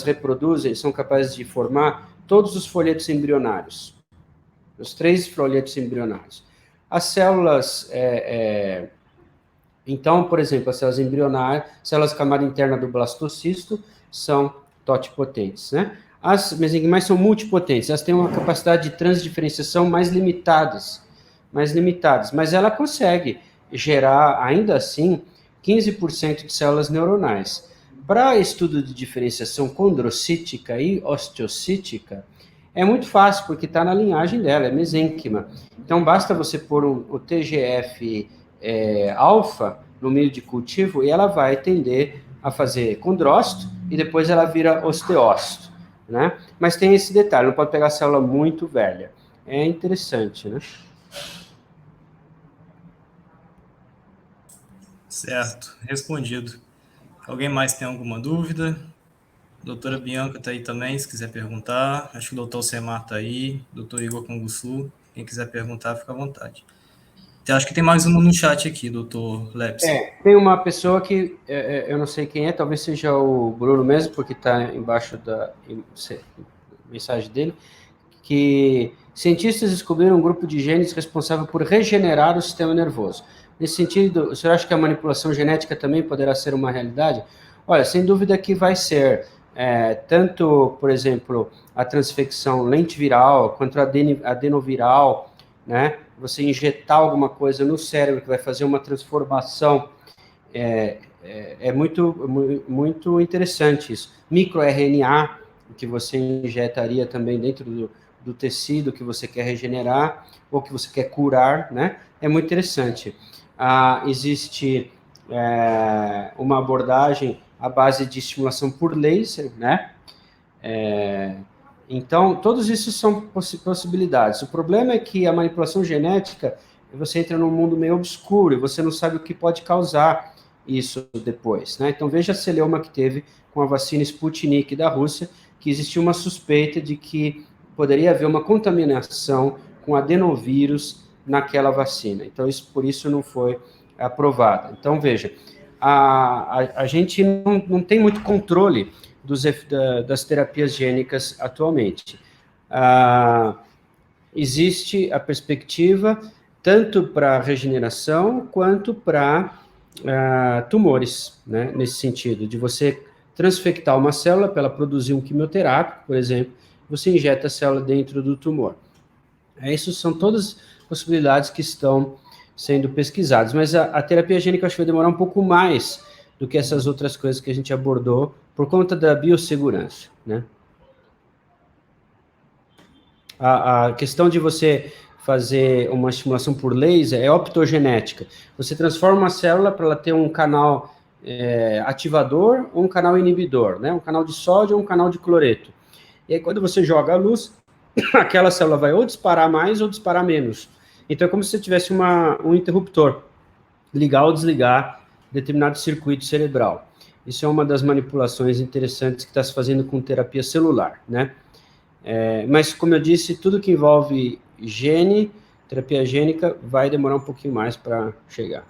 [SPEAKER 1] reproduzem, são capazes de formar todos os folhetos embrionários. Os 3 folhetos embrionários. As células, então, por exemplo, as células embrionárias, células camada interna do blastocisto, são totipotentes, né? As mesenquimais são multipotentes, elas têm uma capacidade de transdiferenciação mais limitadas, mas ela consegue gerar, ainda assim, 15% de células neuronais. Para estudo de diferenciação condrocítica e osteocítica, é muito fácil, porque está na linhagem dela, é mesênquima. Então, basta você pôr o TGF alfa no meio de cultivo e ela vai tender a fazer condrócito e depois ela vira osteócito, né? Mas tem esse detalhe, não pode pegar célula muito velha. É interessante, né?
[SPEAKER 5] Certo, respondido. Alguém mais tem alguma dúvida? Doutora Bianca está aí também, se quiser perguntar. Acho que o doutor Semar está aí, doutor Igor Canguçu. Quem quiser perguntar, fica à vontade. Acho que tem mais um no chat aqui, doutor Lepsi.
[SPEAKER 1] Tem uma pessoa que eu não sei quem é, talvez seja o Bruno mesmo, porque está embaixo da mensagem dele, que cientistas descobriram um grupo de genes responsável por regenerar o sistema nervoso. Nesse sentido, o senhor acha que a manipulação genética também poderá ser uma realidade? Olha, sem dúvida que vai ser. Tanto, por exemplo, a transfecção lentiviral, quanto a adenoviral, né? Você injetar alguma coisa no cérebro que vai fazer uma transformação, muito interessante isso. MicroRNA, que você injetaria também dentro do tecido que você quer regenerar, ou que você quer curar, né? É muito interessante. Existe uma abordagem à base de estimulação por laser, né? Então, todos isso são possibilidades. O problema é que a manipulação genética, você entra num mundo meio obscuro e você não sabe o que pode causar isso depois, né? Então, veja a celeuma que teve com a vacina Sputnik da Rússia, que existia uma suspeita de que poderia haver uma contaminação com adenovírus naquela vacina. Então, por isso não foi aprovada. Então, veja, a gente não tem muito controle das terapias gênicas atualmente. Existe a perspectiva tanto para regeneração quanto para tumores, né, nesse sentido, de você transfectar uma célula para ela produzir um quimioterápico, por exemplo, você injeta a célula dentro do tumor. Isso são todas possibilidades que estão sendo pesquisadas, mas a terapia gênica acho que vai demorar um pouco mais do que essas outras coisas que a gente abordou por conta da biossegurança, né? A questão de você fazer uma estimulação por laser é optogenética. Você transforma uma célula para ela ter um canal ativador ou um canal inibidor, né? Um canal de sódio ou um canal de cloreto. E aí, quando você joga a luz, aquela célula vai ou disparar mais ou disparar menos. Então, é como se você tivesse um interruptor, ligar ou desligar determinado circuito cerebral. Isso é uma das manipulações interessantes que está se fazendo com terapia celular, né? Mas, como eu disse, tudo que envolve terapia gênica, vai demorar um pouquinho mais para chegar.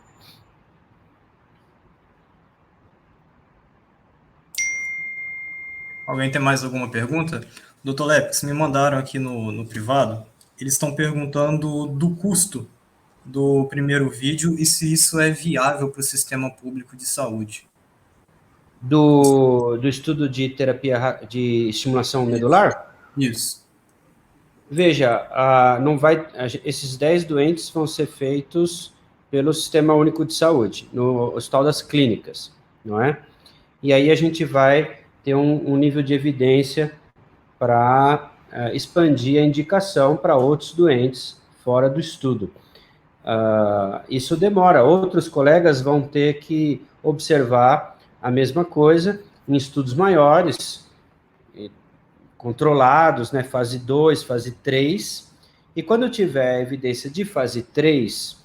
[SPEAKER 5] Alguém tem mais alguma pergunta? Doutor Lepes, me mandaram aqui no privado, eles estão perguntando do custo do primeiro vídeo e se isso é viável para o sistema público de saúde.
[SPEAKER 1] Do estudo de terapia de estimulação medular?
[SPEAKER 5] Isso.
[SPEAKER 1] Veja, esses 10 doentes vão ser feitos pelo Sistema Único de Saúde, no Hospital das Clínicas, não é? E aí a gente vai ter um nível de evidência para expandir a indicação para outros doentes fora do estudo. Isso demora, outros colegas vão ter que observar a mesma coisa em estudos maiores, controlados, né, fase 2, fase 3, e quando tiver evidência de fase 3,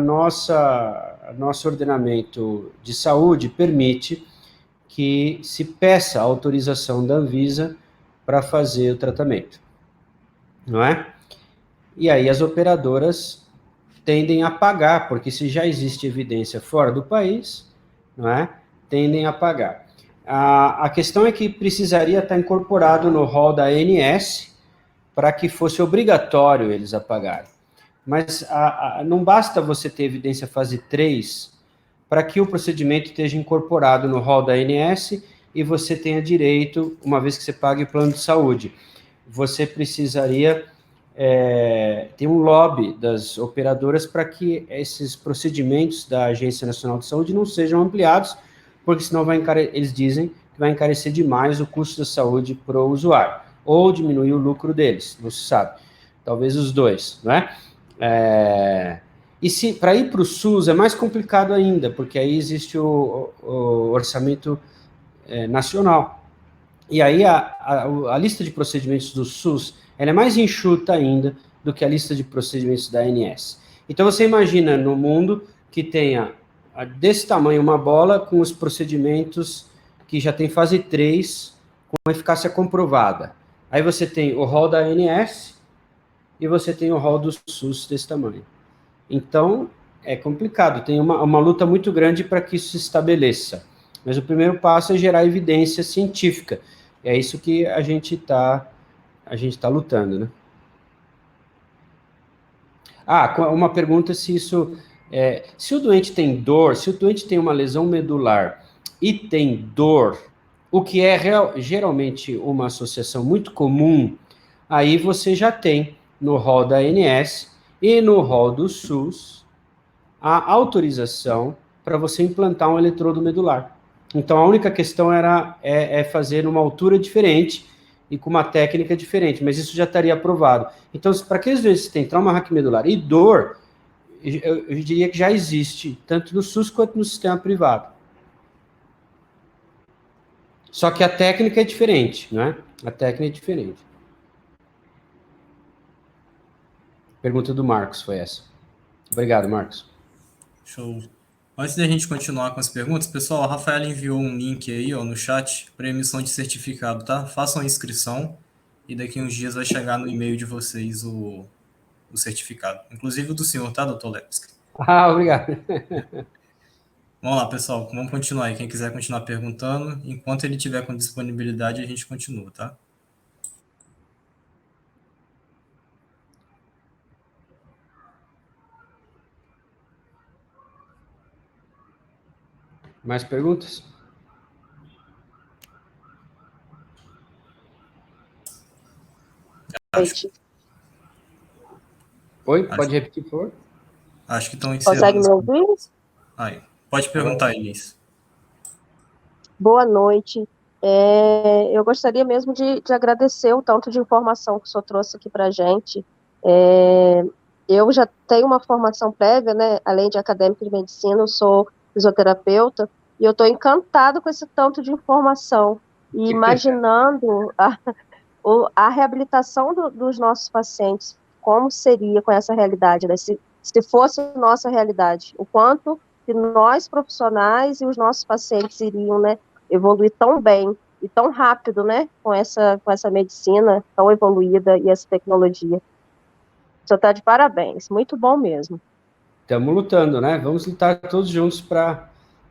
[SPEAKER 1] nosso ordenamento de saúde permite que se peça a autorização da Anvisa para fazer o tratamento, não é? E aí as operadoras tendem a pagar, porque se já existe evidência fora do país, não é? Tendem a pagar. A questão é que precisaria estar incorporado no rol da ANS para que fosse obrigatório eles a pagarem. Mas não basta você ter evidência fase 3 para que o procedimento esteja incorporado no rol da ANS e você tenha direito, uma vez que você pague o plano de saúde. Você precisaria ter um lobby das operadoras para que esses procedimentos da Agência Nacional de Saúde não sejam ampliados, porque senão eles dizem que vai encarecer demais o custo da saúde para o usuário, ou diminuir o lucro deles, não se sabe. Talvez os dois, não é? E para ir para o SUS é mais complicado ainda, porque aí existe o orçamento nacional. E aí a lista de procedimentos do SUS ela é mais enxuta ainda do que a lista de procedimentos da ANS. Então você imagina no mundo que tenha desse tamanho uma bola com os procedimentos que já tem fase 3 com eficácia comprovada. Aí você tem o rol da ANS e você tem o rol do SUS desse tamanho. Então, é complicado, tem uma luta muito grande para que isso se estabeleça. Mas o primeiro passo é gerar evidência científica. É isso que a gente tá lutando, né? Uma pergunta se isso... se o doente tem dor, se o doente tem uma lesão medular e tem dor, o que é geralmente uma associação muito comum, aí você já tem no rol da ANS e no rol do SUS a autorização para você implantar um eletrodo medular. Então, a única questão era fazer uma altura diferente e com uma técnica diferente, mas isso já estaria aprovado. Então, para aqueles doentes que têm trauma raquimedular e dor, eu diria que já existe, tanto no SUS quanto no sistema privado. Só que a técnica é diferente, não é? A técnica é diferente. Pergunta do Marcos foi essa. Obrigado, Marcos.
[SPEAKER 5] Show. Antes da gente continuar com as perguntas, pessoal, a Rafaela enviou um link aí, ó, no chat para emissão de certificado, tá? Façam a inscrição e daqui a uns dias vai chegar no e-mail de vocês o certificado. Inclusive o do senhor, tá, doutor Lepski?
[SPEAKER 1] Obrigado.
[SPEAKER 5] Vamos lá, pessoal, vamos continuar aí. Quem quiser continuar perguntando, enquanto ele tiver com disponibilidade, a gente continua, tá?
[SPEAKER 1] Mais perguntas? Oi, pode repetir, por favor?
[SPEAKER 5] Acho que estão encerrando.
[SPEAKER 7] Consegue me ouvir?
[SPEAKER 5] Aí, pode perguntar, Inês.
[SPEAKER 7] Boa noite. Eu gostaria mesmo de agradecer o tanto de informação que o senhor trouxe aqui para a gente. Eu já tenho uma formação prévia, né? Além de acadêmica de medicina, eu sou fisioterapeuta, e eu estou encantada com esse tanto de informação. E imaginando a reabilitação dos nossos pacientes, como seria com essa realidade, né? Se fosse nossa realidade, o quanto que nós profissionais e os nossos pacientes iriam, né, evoluir tão bem e tão rápido, né, com essa medicina tão evoluída e essa tecnologia. O senhor está de parabéns, muito bom mesmo.
[SPEAKER 1] Estamos lutando, né? Vamos lutar todos juntos para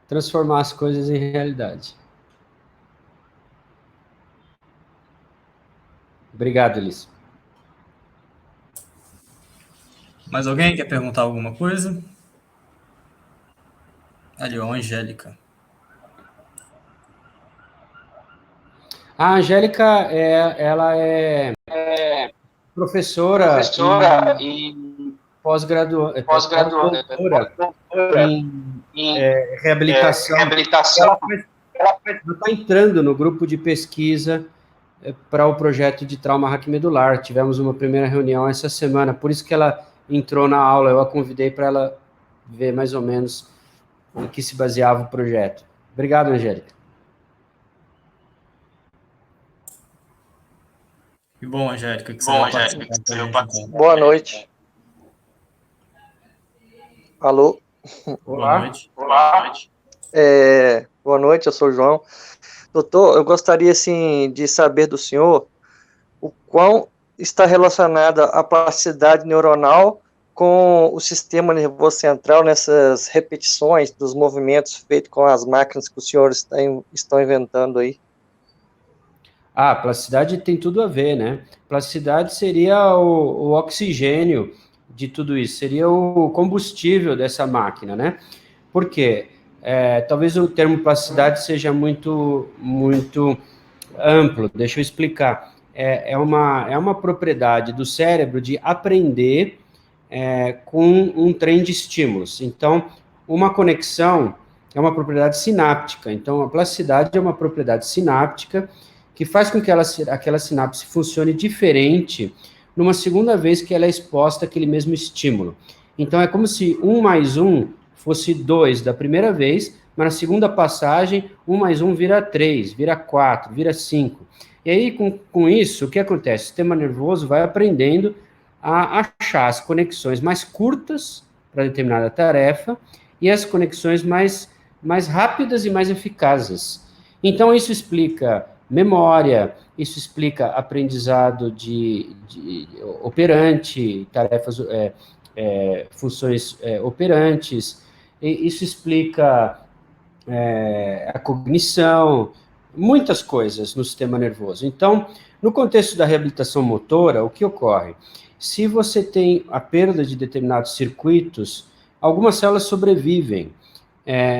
[SPEAKER 1] transformar as coisas em realidade. Obrigado, Elis.
[SPEAKER 5] Mais alguém quer perguntar alguma coisa? Ali, ó, a Angélica.
[SPEAKER 1] A Angélica, ela é professora e pós-graduada em reabilitação. Ela está entrando no grupo de pesquisa para o projeto de trauma raquimedular. Tivemos uma primeira reunião essa semana, por isso que ela entrou na aula. Eu a convidei para ela ver mais ou menos em que se baseava o projeto. Obrigado, Angélica.
[SPEAKER 5] Que bom, Angélica, que você participar.
[SPEAKER 8] Boa noite. Alô?
[SPEAKER 1] Olá.
[SPEAKER 5] Boa noite.
[SPEAKER 8] Boa noite, eu sou o João. Doutor, eu gostaria, assim, de saber do senhor o quão está relacionada a plasticidade neuronal com o sistema nervoso central nessas repetições dos movimentos feitos com as máquinas que os senhores estão inventando aí.
[SPEAKER 1] Plasticidade tem tudo a ver, né? Plasticidade seria o oxigênio de tudo isso, seria o combustível dessa máquina, né? Por quê? talvez o termo plasticidade seja muito amplo, deixa eu explicar. É uma propriedade do cérebro de aprender com um trem de estímulos. Então, uma conexão é uma propriedade sináptica. Então, a plasticidade é uma propriedade sináptica que faz com que aquela sinapse funcione diferente numa segunda vez que ela é exposta àquele mesmo estímulo. Então, é como se 1 mais 1 fosse 2 da primeira vez, mas na segunda passagem, 1 mais 1 vira 3, vira 4, vira 5. E aí, com isso, o que acontece? O sistema nervoso vai aprendendo a achar as conexões mais curtas para determinada tarefa e as conexões mais rápidas e mais eficazes. Então, isso explica memória, isso explica aprendizado de operante, tarefas, funções operantes, isso explica a cognição, muitas coisas no sistema nervoso. Então, no contexto da reabilitação motora, o que ocorre? Se você tem a perda de determinados circuitos, algumas células sobrevivem,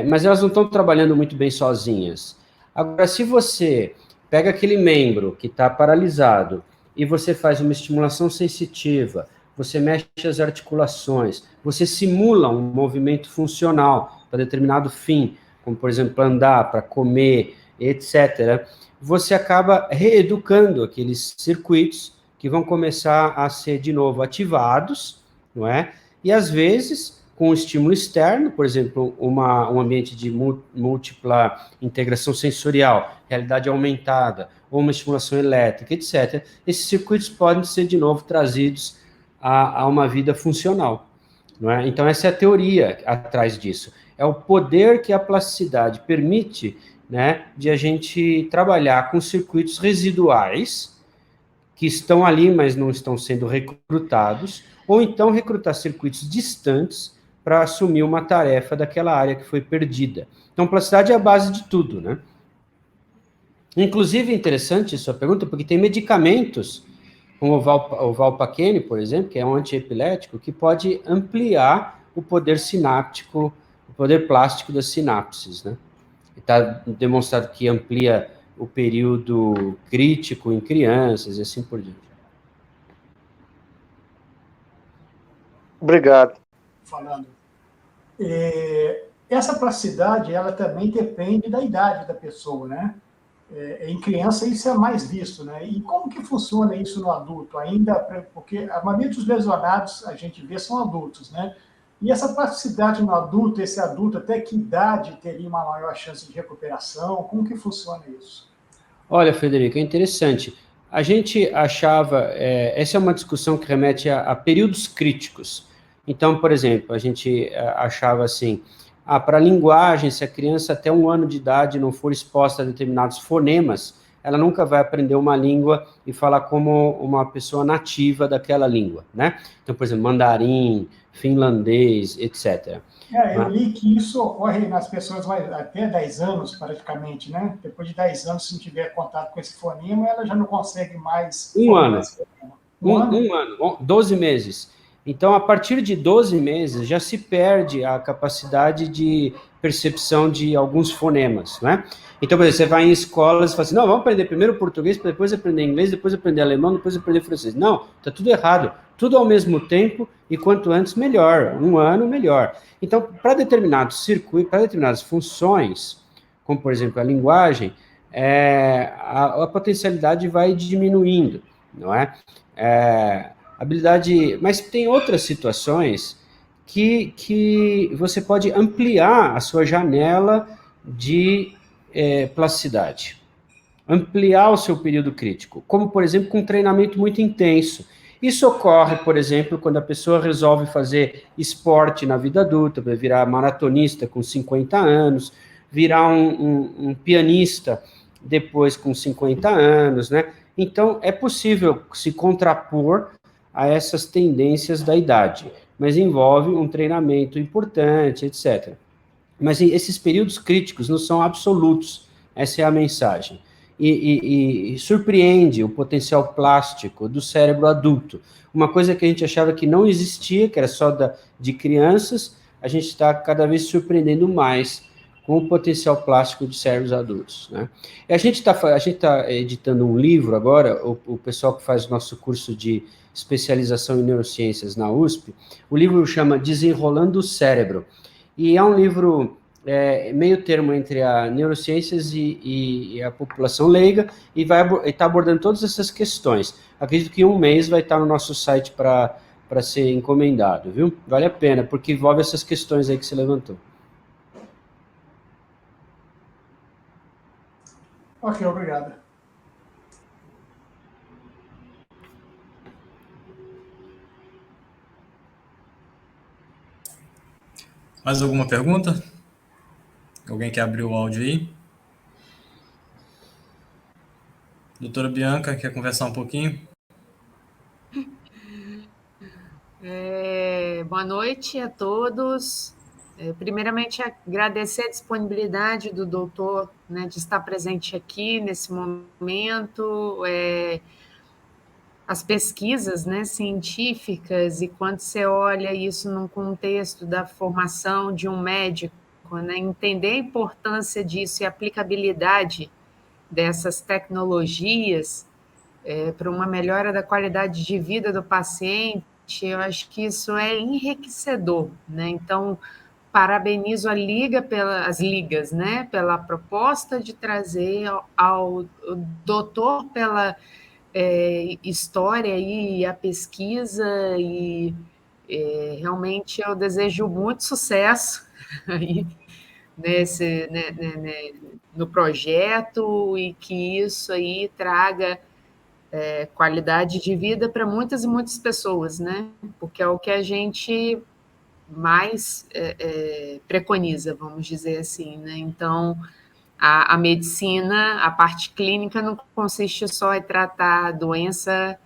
[SPEAKER 1] mas elas não estão trabalhando muito bem sozinhas. Agora, se você pega aquele membro que está paralisado e você faz uma estimulação sensitiva, você mexe as articulações, você simula um movimento funcional para determinado fim, como, por exemplo, andar, para comer, etc., você acaba reeducando aqueles circuitos que vão começar a ser, de novo, ativados, não é? E, às vezes, com um estímulo externo, por exemplo, um ambiente de múltipla integração sensorial, realidade aumentada, ou uma estimulação elétrica, etc., esses circuitos podem ser, de novo, trazidos a uma vida funcional. Não é? Então, essa é a teoria atrás disso. É o poder que a plasticidade permite, né, de a gente trabalhar com circuitos residuais que estão ali, mas não estão sendo recrutados, ou então recrutar circuitos distantes para assumir uma tarefa daquela área que foi perdida. Então, plasticidade é a base de tudo, né? Inclusive, é interessante sua pergunta, porque tem medicamentos, como o Valpaquene, por exemplo, que é um antiepilético, que pode ampliar o poder sináptico, o poder plástico das sinapses, né? Está demonstrado que amplia o período crítico em crianças e assim por diante.
[SPEAKER 8] Obrigado.
[SPEAKER 9] Falando. Essa plasticidade, ela também depende da idade da pessoa, né? Em criança isso é mais visto, né? E como que funciona isso no adulto? Ainda, porque a maioria dos lesionados a gente vê são adultos, né? E essa plasticidade no adulto, esse adulto, até que idade teria uma maior chance de recuperação? Como que funciona isso?
[SPEAKER 1] Olha, Frederico, é interessante. A gente achava, essa é uma discussão que remete a períodos críticos. Então, por exemplo, a gente achava assim, para a linguagem, se a criança até 1 ano de idade não for exposta a determinados fonemas, ela nunca vai aprender uma língua e falar como uma pessoa nativa daquela língua, né? Então, por exemplo, mandarim, finlandês, etc.
[SPEAKER 9] Eu li que isso ocorre nas pessoas até 10 anos, praticamente, né? Depois de 10 anos, se não tiver contato com esse fonema, ela já não consegue mais...
[SPEAKER 1] 1 ano. 1 ano, 12 meses. Então, a partir de 12 meses, já se perde a capacidade de percepção de alguns fonemas, né? Então, por exemplo, você vai em escolas e fala assim, não, vamos aprender primeiro português, para depois aprender inglês, depois aprender alemão, depois aprender francês. Não, está tudo errado. Tudo ao mesmo tempo e quanto antes, melhor. 1 ano, melhor. Então, para determinados circuitos, para determinadas funções, como, por exemplo, a linguagem, a potencialidade vai diminuindo, não é? Habilidade, mas tem outras situações que você pode ampliar a sua janela de plasticidade, ampliar o seu período crítico, como, por exemplo, com um treinamento muito intenso. Isso ocorre, por exemplo, quando a pessoa resolve fazer esporte na vida adulta, vai virar maratonista com 50 anos, virar um pianista depois com 50 anos, né? Então, é possível se contrapor a essas tendências da idade, mas envolve um treinamento importante, etc. Mas esses períodos críticos não são absolutos, essa é a mensagem. E surpreende o potencial plástico do cérebro adulto. Uma coisa que a gente achava que não existia, que era só de crianças, a gente está cada vez surpreendendo mais com o potencial plástico de cérebros adultos, né? E a gente tá editando um livro agora, o pessoal que faz o nosso curso de especialização em neurociências na USP, o livro chama Desenrolando o Cérebro, e é um livro meio termo entre a neurociências e a população leiga, e está abordando todas essas questões. Acredito que em um mês vai estar no nosso site para ser encomendado, viu? Vale a pena, porque envolve essas questões aí que você levantou.
[SPEAKER 9] Ok, obrigado.
[SPEAKER 5] Mais alguma pergunta? Alguém quer abrir o áudio aí? Doutora Bianca, quer conversar um pouquinho?
[SPEAKER 10] Boa noite a todos. Primeiramente, agradecer a disponibilidade do doutor, né, de estar presente aqui nesse momento. As pesquisas, né, científicas, e quando você olha isso num contexto da formação de um médico, né, entender a importância disso e a aplicabilidade dessas tecnologias para uma melhora da qualidade de vida do paciente, eu acho que isso é enriquecedor, né? Então, parabenizo a Liga as ligas, né, pela proposta de trazer ao doutor pela história e a pesquisa, e realmente eu desejo muito sucesso aí no projeto, e que isso aí traga qualidade de vida para muitas e muitas pessoas, né? Porque é o que a gente mais preconiza, vamos dizer assim, né? Então, a medicina, a parte clínica não consiste só em tratar a doença,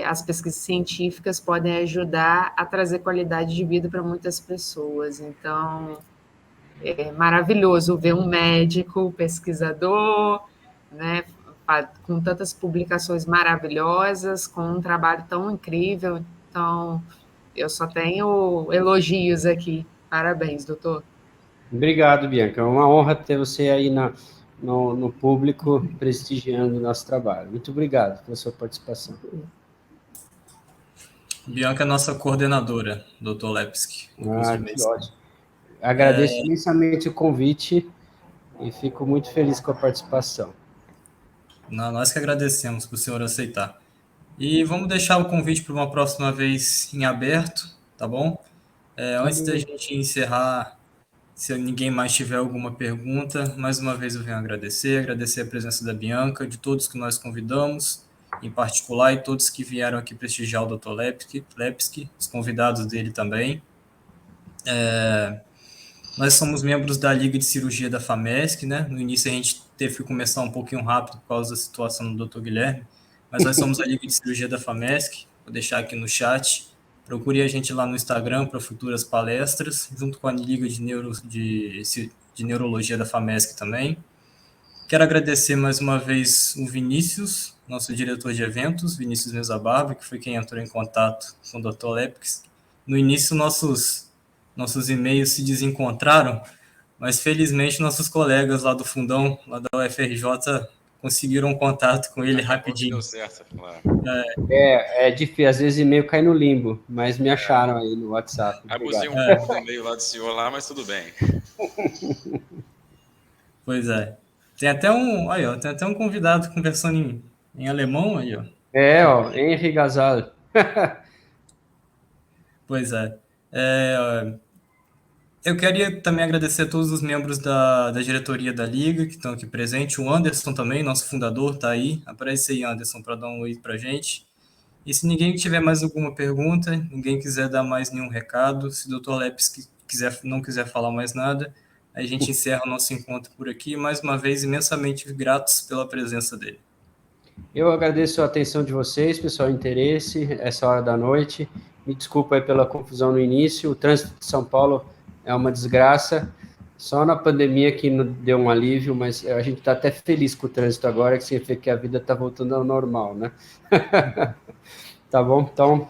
[SPEAKER 10] as pesquisas científicas podem ajudar a trazer qualidade de vida para muitas pessoas. Então, é maravilhoso ver um médico, pesquisador, né, com tantas publicações maravilhosas, com um trabalho tão incrível. Então, eu só tenho elogios aqui. Parabéns, doutor.
[SPEAKER 1] Obrigado, Bianca. É uma honra ter você aí no público prestigiando o nosso trabalho. Muito obrigado pela sua participação.
[SPEAKER 5] Bianca é nossa coordenadora, doutor Lepski.
[SPEAKER 1] Que ótimo. Agradeço imensamente o convite e fico muito feliz com a participação.
[SPEAKER 5] Nós que agradecemos por o senhor aceitar. E vamos deixar o convite para uma próxima vez em aberto, tá bom? Antes da gente encerrar, se ninguém mais tiver alguma pergunta, mais uma vez eu venho agradecer a presença da Bianca, de todos que nós convidamos, em particular, e todos que vieram aqui prestigiar o Dr. Lepski, os convidados dele também. Nós somos membros da Liga de Cirurgia da FAMESC, né? No início a gente teve que começar um pouquinho rápido por causa da situação do Dr. Guilherme, mas nós somos a Liga de Cirurgia da FAMESC, vou deixar aqui no chat. Procure a gente lá no Instagram para futuras palestras, junto com a Liga de Neurologia da FAMESC também. Quero agradecer mais uma vez o Vinícius, nosso diretor de eventos, Vinícius Mesa Barba, que foi quem entrou em contato com o Dr. Lepski. No início, nossos e-mails se desencontraram, mas felizmente nossos colegas lá do fundão, lá da UFRJ, conseguiram contato com ele rapidinho.
[SPEAKER 3] Deu certo, claro.
[SPEAKER 1] É difícil, às vezes e-mail cai no limbo, mas me acharam aí no WhatsApp.
[SPEAKER 3] Abusei um pouco do e-mail lá do senhor lá, mas tudo bem.
[SPEAKER 5] Pois é. Tem até um convidado conversando em alemão aí, ó.
[SPEAKER 1] Henry Gasal.
[SPEAKER 5] Pois é. Eu queria também agradecer a todos os membros da diretoria da Liga que estão aqui presentes. O Anderson também, nosso fundador, está aí. Aparece aí, Anderson, para dar um oi para a gente. E se ninguém tiver mais alguma pergunta, ninguém quiser dar mais nenhum recado, se o Dr. Lepski não quiser falar mais nada, a gente encerra o nosso encontro por aqui. Mais uma vez, imensamente gratos pela presença dele.
[SPEAKER 1] Eu agradeço a atenção de vocês, pessoal, o interesse, essa hora da noite. Me desculpa aí pela confusão no início. O trânsito de São Paulo é uma desgraça. Só na pandemia que deu um alívio, mas a gente está até feliz com o trânsito agora, que significa que a vida está voltando ao normal, né? Tá bom? Então,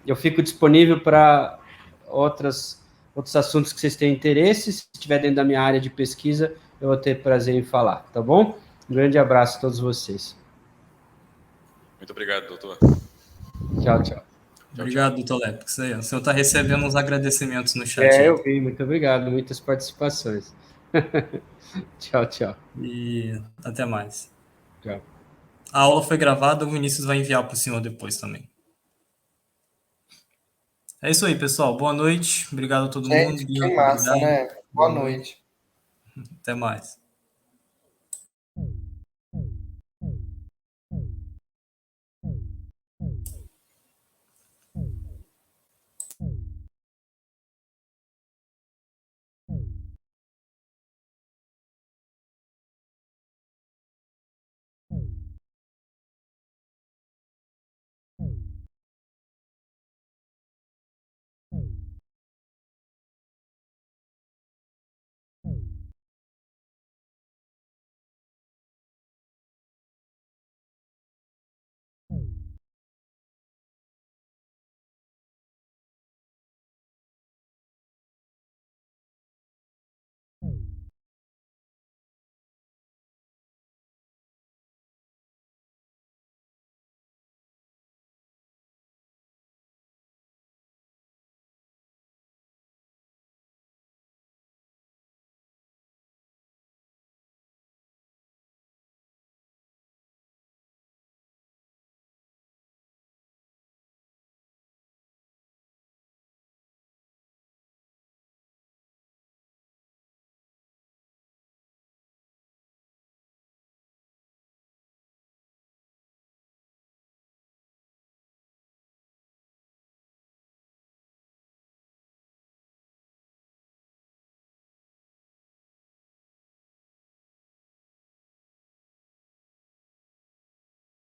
[SPEAKER 1] eu fico disponível para outras outros assuntos que vocês têm interesse. Se estiver dentro da minha área de pesquisa, eu vou ter prazer em falar, tá bom? Um grande abraço a todos vocês.
[SPEAKER 3] Muito obrigado, doutor.
[SPEAKER 1] Tchau, tchau.
[SPEAKER 5] Obrigado, doutor Lepo. O senhor está recebendo uns agradecimentos no chat.
[SPEAKER 1] Eu vi, muito obrigado, muitas participações. Tchau, tchau.
[SPEAKER 5] E até mais.
[SPEAKER 1] Tchau.
[SPEAKER 5] A aula foi gravada, o Vinícius vai enviar para o senhor depois também. É isso aí, pessoal. Boa noite. Obrigado a todo mundo.
[SPEAKER 6] Gente, que massa, né? Boa noite.
[SPEAKER 5] Até mais.